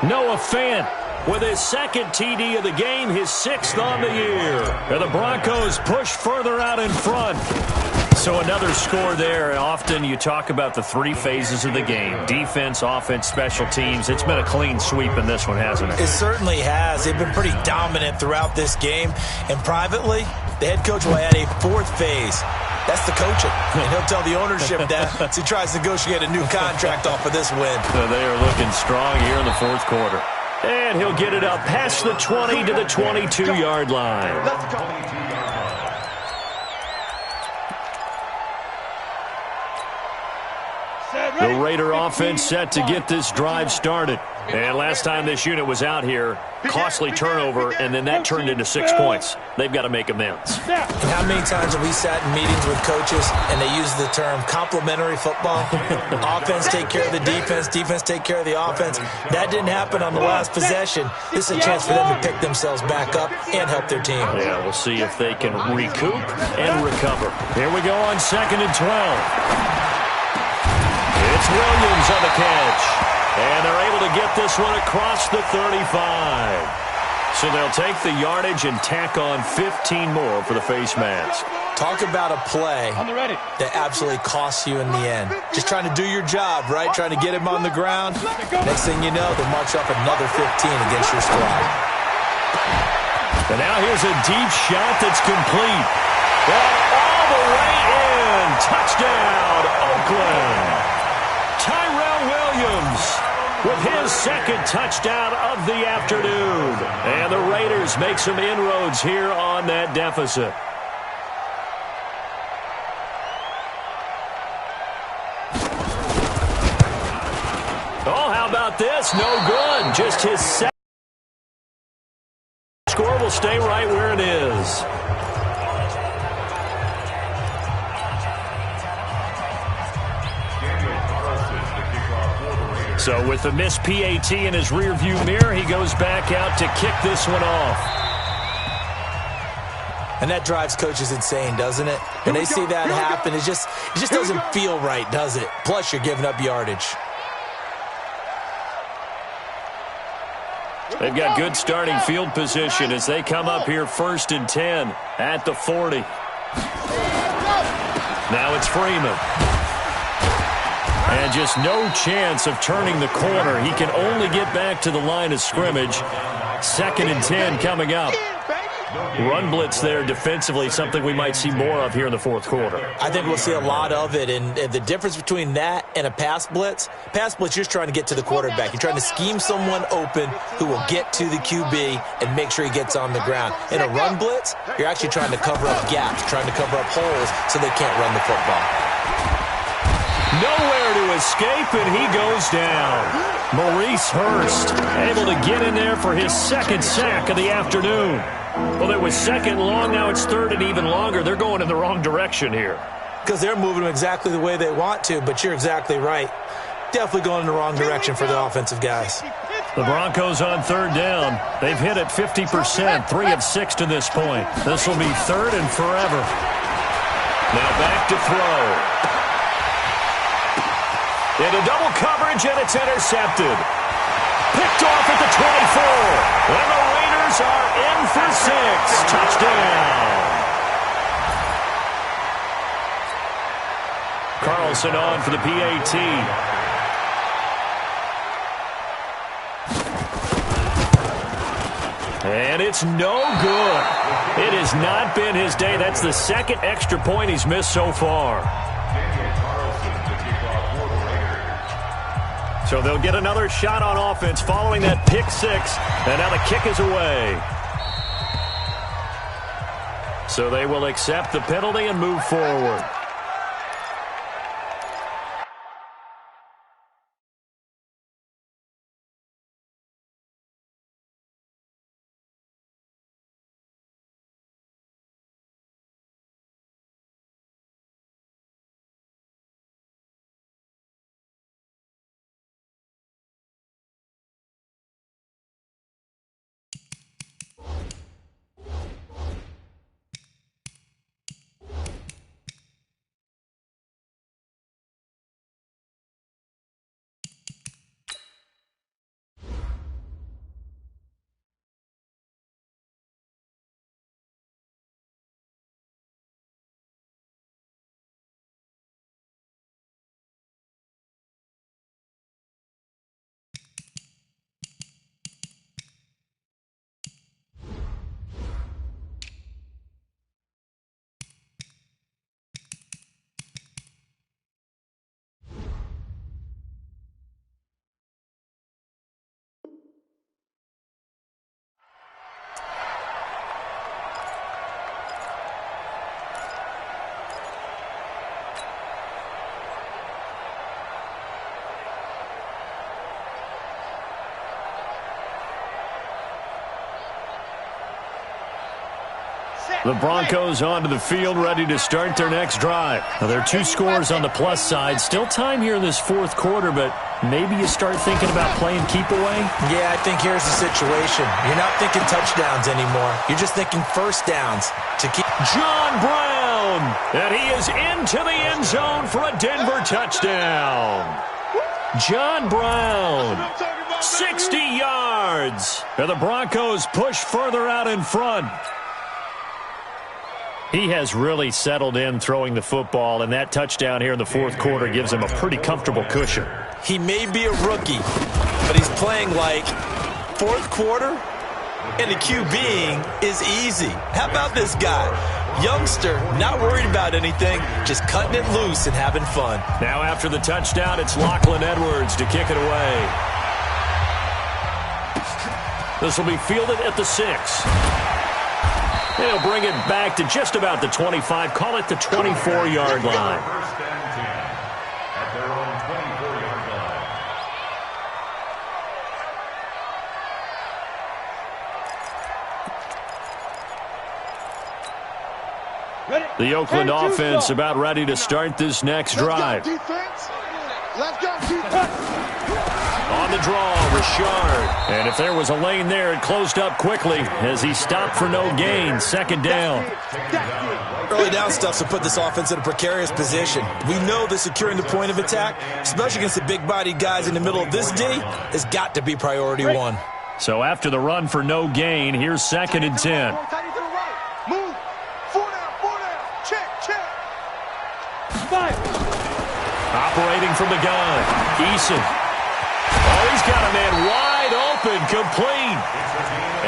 Noah Fant with his 2nd TD of the game, his 6th on the year. And the Broncos push further out in front. So another score there. Often you talk about the 3 phases of the game. Defense, offense, special teams. It's been a clean sweep in this one, hasn't it? It certainly has. They've been pretty dominant throughout this game. And privately, the head coach will add a 4th phase. That's the coaching. And he'll tell the ownership that as he tries to negotiate a new contract off of this win. So they are looking strong here in the 4th quarter. And he'll get it up past the 20 to the 22-yard line. Let's go. The Raider offense set to get this drive started. And last time this unit was out here, costly turnover, and then that turned into 6 points. They've got to make amends. How many times have we sat in meetings with coaches and they use the term complementary football? Offense take care of the defense, defense take care of the offense. That didn't happen on the last possession. This is a chance for them to pick themselves back up and help their team. Yeah, we'll see if they can recoup and recover. Here we go on 2nd and 12. It's Williams on the catch. And they're able to get this one across the 35. So they'll take the yardage and tack on 15 more for the face mask. Talk about a play that absolutely costs you in the end. Just trying to do your job, right? Trying to get him on the ground. Next thing you know, they march up another 15 against your squad. And now here's a deep shot that's complete. And all the way in. Touchdown, Oakland. Tyrell Williams with his 2nd touchdown of the afternoon. And the Raiders make some inroads here on that deficit. Oh, how about this? No good. Just his 2nd. Score will stay right where it is. So with the missed PAT in his rearview mirror, he goes back out to kick this one off. And that drives coaches insane, doesn't it? When they see that happen, it just doesn't feel right, does it? Plus, you're giving up yardage. They've got good starting field position as they come up here 1st and 10 at the 40. Now it's Freeman. And just no chance of turning the corner. He can only get back to the line of scrimmage. 2nd and 10 coming up. Run blitz there defensively, something we might see more of here in the fourth quarter. I think we'll see a lot of it, and the difference between that and a pass blitz, you're just trying to get to the quarterback. You're trying to scheme someone open who will get to the QB and make sure he gets on the ground. In a run blitz, you're actually trying to cover up gaps, trying to cover up holes so they can't run the football. Nowhere to escape, and he goes down. Maurice Hurst able to get in there for his second sack of the afternoon. Well, it was second long. Now it's third and even longer. They're going in the wrong direction here. Because they're moving them exactly the way they want to, but you're exactly right. Definitely going in the wrong direction for the offensive guys. The Broncos on third down. They've hit it 50%, 3 of 6 to this point. This will be third and forever. Now back to throw. Into double coverage, and it's intercepted. Picked off at the 24. And the Raiders are in for 6. Touchdown. Carlson on for the PAT. And it's no good. It has not been his day. That's the second extra point he's missed so far. So they'll get another shot on offense following that pick six. And now the kick is away. So they will accept the penalty and move forward. The Broncos onto the field, ready to start their next drive. Now, there are 2 scores on the plus side. Still time here in this fourth quarter, but maybe you start thinking about playing keep away? Yeah, I think here's the situation. You're not thinking touchdowns anymore. You're just thinking first downs to keep. John Brown, and he is into the end zone for a Denver touchdown. John Brown, 60 yards. And the Broncos push further out in front. He has really settled in throwing the football, and that touchdown here in the fourth quarter gives him a pretty comfortable cushion. He may be a rookie, but he's playing like fourth quarter, and the QBing is easy. How about this guy? Youngster, not worried about anything, just cutting it loose and having fun. Now after the touchdown, it's Lachlan Edwards to kick it away. This will be fielded at the 6. They'll bring it back to just about the 25. Call it the 24-yard line. First and 10 at their own 24-yard line. The Oakland offense about ready to start this next drive. Let's go, defense. On the draw, Richard. And if there was a lane there, it closed up quickly as he stopped for no gain. Second down. Early down stuff to put this offense in a precarious position. We know that securing the point of attack, especially against the big-bodied guys in the middle of this D, has got to be priority one. So after the run for no gain, here's second and 10. Move. 4 down. Check. Operating from the gun, Eason. Oh, he's got a man wide open, complete.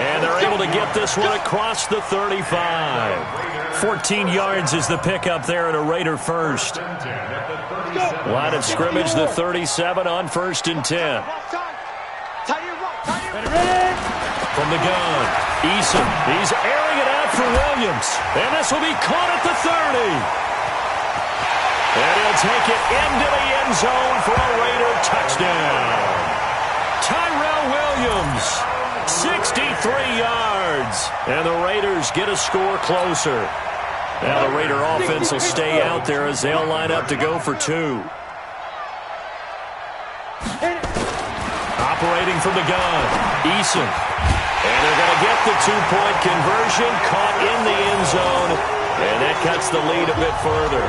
And they're able to get this one across the 35. 14 yards is the pickup there at a Raider first. Line of scrimmage, the 37 on 1st and 10. From the gun, Eason. He's airing it out for Williams. And this will be caught at the 30. And he'll take it into the end zone for a Raider touchdown. Tyrell Williams, 63 yards. And the Raiders get a score closer. Now the Raider offense will stay out there as they'll line up to go for 2. Operating from the gun, Eason. And they're going to get the 2-point conversion, caught in the end zone, and that cuts the lead a bit further.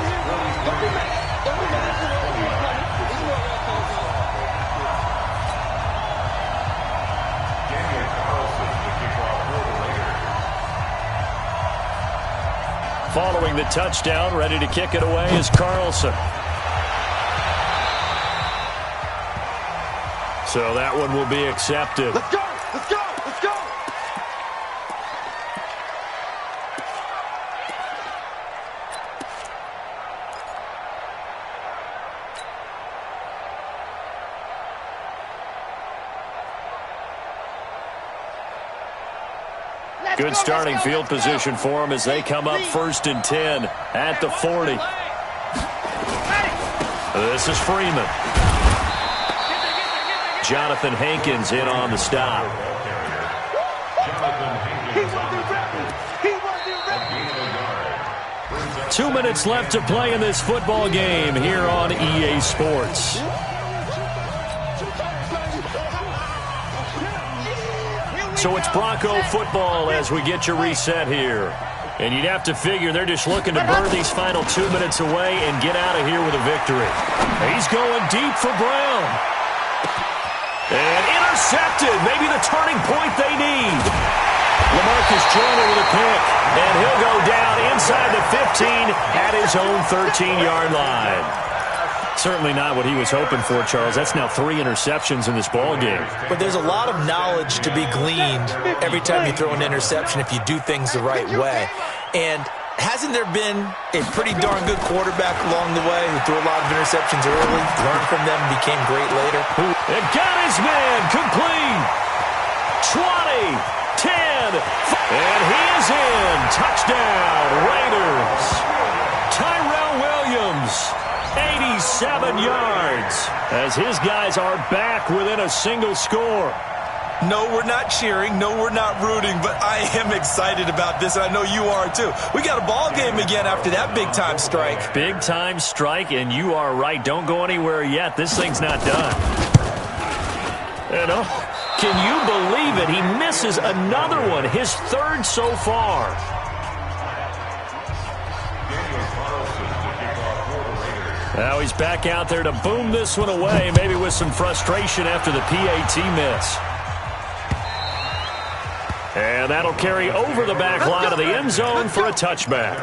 Following the touchdown, ready to kick it away is Carlson. So that one will be accepted. Let's go! Let's go! Let's go! Good starting field position for them as they come up 1st and 10 at the 40. This is Freeman. Jonathan Hankins in on the stop. 2 minutes left to play in this football game here on EA Sports. So it's Bronco football as we get you reset here. And you'd have to figure they're just looking to burn these final 2 minutes away and get out of here with a victory. He's going deep for Brown. And intercepted. Maybe the turning point they need. LaMarcus Joyner with a pick. And he'll go down inside the 15 at his own 13-yard line. Certainly not what he was hoping for, Charles. That's now 3 interceptions in this ball game. But there's a lot of knowledge to be gleaned every time you throw an interception if you do things the right way. And hasn't there been a pretty darn good quarterback along the way who threw a lot of interceptions early, learned from them, became great later? And got his man complete. 20, 10, and he is in. Touchdown, Raiders. Tyrell Williams, 87 yards, as his guys are back within a single score. No, we're not cheering. No, we're not rooting, but I am excited about this, and I know you are too. We got a ball game again after that big-time strike. Big-time strike, and you are right. Don't go anywhere yet. This thing's not done. Can you believe it? He misses another one, his 3rd so far. Now he's back out there to boom this one away, maybe with some frustration after the PAT miss. And that'll carry over the back line of the end zone for a touchback.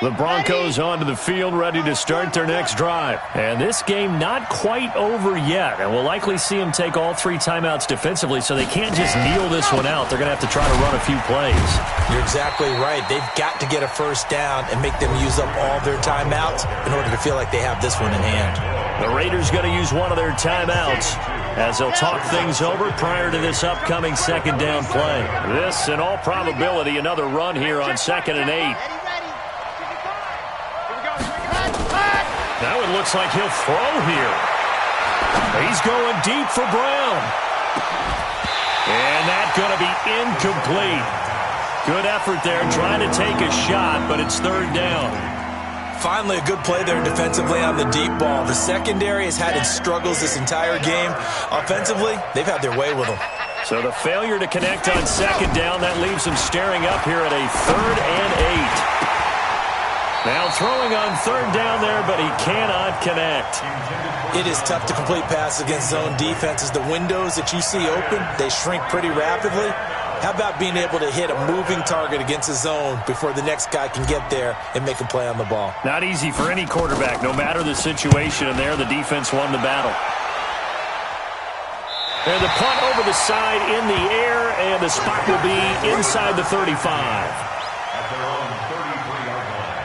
The Broncos onto the field, ready to start their next drive. And this game not quite over yet. And we'll likely see them take all 3 timeouts defensively, so they can't just kneel this one out. They're going to have to try to run a few plays. You're exactly right. They've got to get a first down and make them use up all their timeouts in order to feel like they have this one in hand. The Raiders going to use one of their timeouts as they'll talk things over prior to this upcoming 2nd down play. This, in all probability, another run here on 2nd and 8. Now it looks like he'll throw here. He's going deep for Brown. And that's going to be incomplete. Good effort there trying to take a shot, but it's 3rd down. Finally, a good play there defensively on the deep ball. The secondary has had its struggles this entire game. Offensively, they've had their way with them. So the failure to connect on 2nd down, that leaves them staring up here at a 3rd and 8. Now throwing on third down there, but he cannot connect. It is tough to complete passes against zone defenses. The windows that you see open, they shrink pretty rapidly. How about being able to hit a moving target against a zone before the next guy can get there and make a play on the ball? Not easy for any quarterback, no matter the situation, and there the defense won the battle. And the punt over the side in the air, and the spot will be inside the 35. At their own 33-yard line.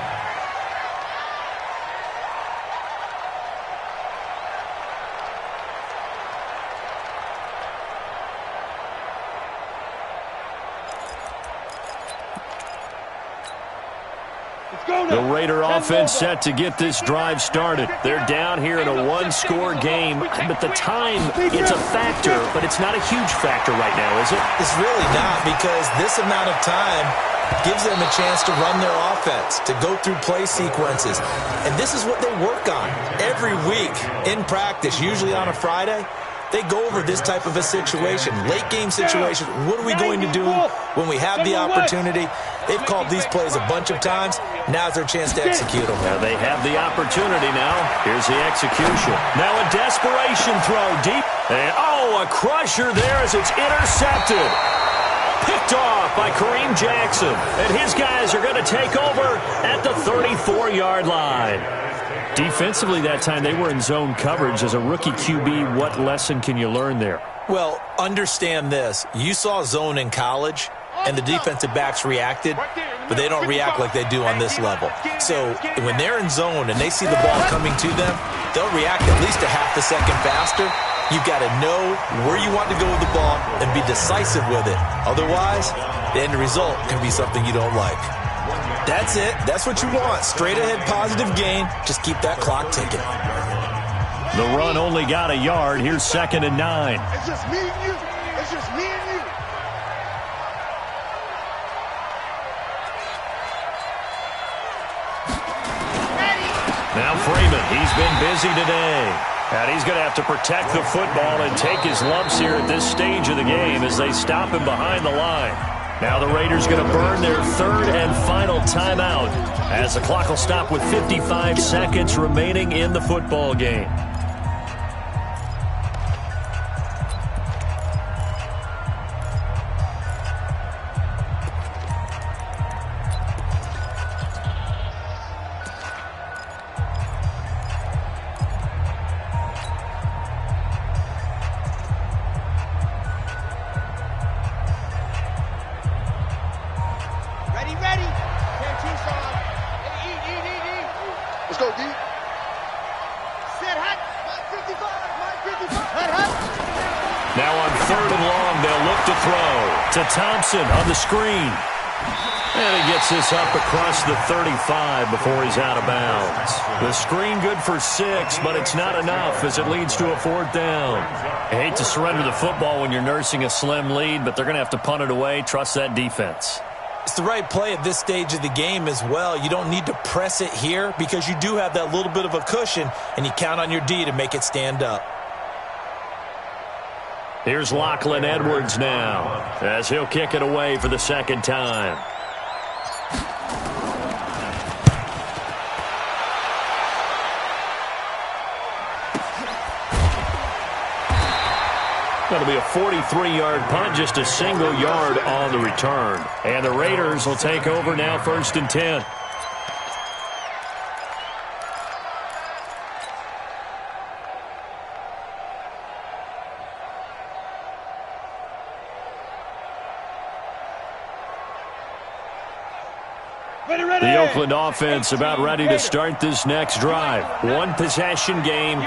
The Raider offense set to get this drive started. They're down here in a one-score game, but the time, it's a factor, but it's not a huge factor right now, is it? It's really not, because this amount of time gives them a chance to run their offense, to go through play sequences. And this is what they work on every week in practice, usually on a Friday. They go over this type of a situation, late-game situation. What are we going to do when we have the opportunity? They've called these plays a bunch of times. Now's their chance to execute them. Now they have the opportunity now. Here's the execution. Now a desperation throw deep. And, a crusher there as it's intercepted. Picked off by Kareem Jackson. And his guys are going to take over at the 34-yard line. Defensively that time, they were in zone coverage. As a rookie QB, what lesson can you learn there? Well, understand this. You saw zone in college, and the defensive backs reacted, but they don't react like they do on this level. So when they're in zone and they see the ball coming to them, they'll react at least a half a second faster. You've got to know where you want to go with the ball and be decisive with it. Otherwise, the end result can be something you don't like. That's it. That's what you want. Straight ahead positive gain. Just keep that clock ticking. The run only got a yard. Here's 2nd and 9. It's just me and you. It's just me and you. Now Freeman, he's been busy today. And he's going to have to protect the football and take his lumps here at this stage of the game as they stop him behind the line. Now the Raiders going to burn their third and final timeout as the clock will stop with 55 seconds remaining in the football game. Thompson on the screen. And he gets this up across the 35 before he's out of bounds. The screen good for 6, but it's not enough as it leads to a 4th down. I hate to surrender the football when you're nursing a slim lead, but they're going to have to punt it away. Trust that defense. It's the right play at this stage of the game as well. You don't need to press it here because you do have that little bit of a cushion, and you count on your D to make it stand up. Here's Lachlan Edwards now as he'll kick it away for the 2nd time. That'll be a 43-yard punt, just a single yard on the return. And the Raiders will take over now, 1st and 10. The Oakland offense about ready to start this next drive. One possession game.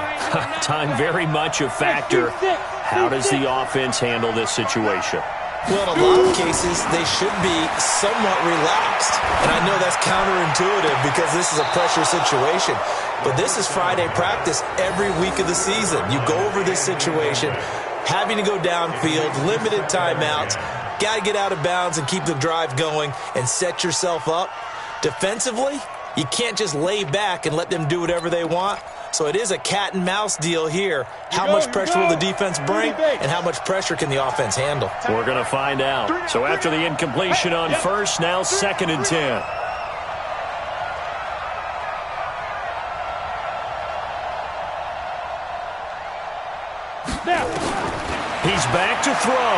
Time very much a factor. How does the offense handle this situation? Well, in a lot of cases, they should be somewhat relaxed. And I know that's counterintuitive because this is a pressure situation. But this is Friday practice every week of the season. You go over this situation, having to go downfield, limited timeouts, got to get out of bounds and keep the drive going and set yourself up. Defensively, you can't just lay back and let them do whatever they want. So it is a cat and mouse deal here. How much pressure will the defense bring, and how much pressure can the offense handle? We're going to find out. So after the incompletion on 1st, now 2nd and 10. to throw.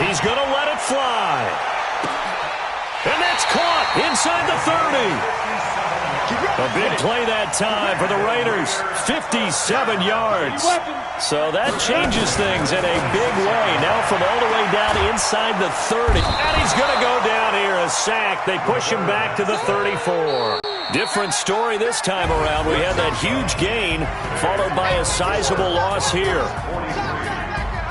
He's going to let it fly. And that's caught inside the 30. A big play that time for the Raiders. 57 yards. So that changes things in a big way. Now from all the way down inside the 30. And he's going to go down here, a sack. They push him back to the 34. Different story this time around. We had that huge gain followed by a sizable loss here.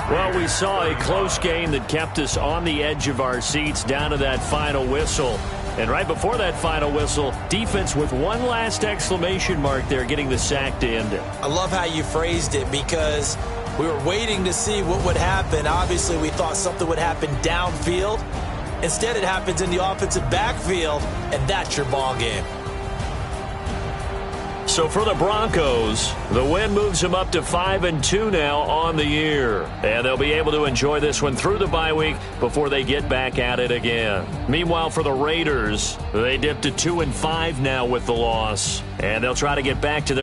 Well, we saw a close game that kept us on the edge of our seats down to that final whistle. And right before that final whistle, defense with one last exclamation mark there, getting the sack to end it. I love how you phrased it because we were waiting to see what would happen. Obviously, we thought something would happen downfield. Instead, it happens in the offensive backfield, and that's your ball game. So for the Broncos, the win moves them up to 5-2 now on the year. And they'll be able to enjoy this one through the bye week before they get back at it again. Meanwhile, for the Raiders, they dipped to 2-5 now with the loss. And they'll try to get back to the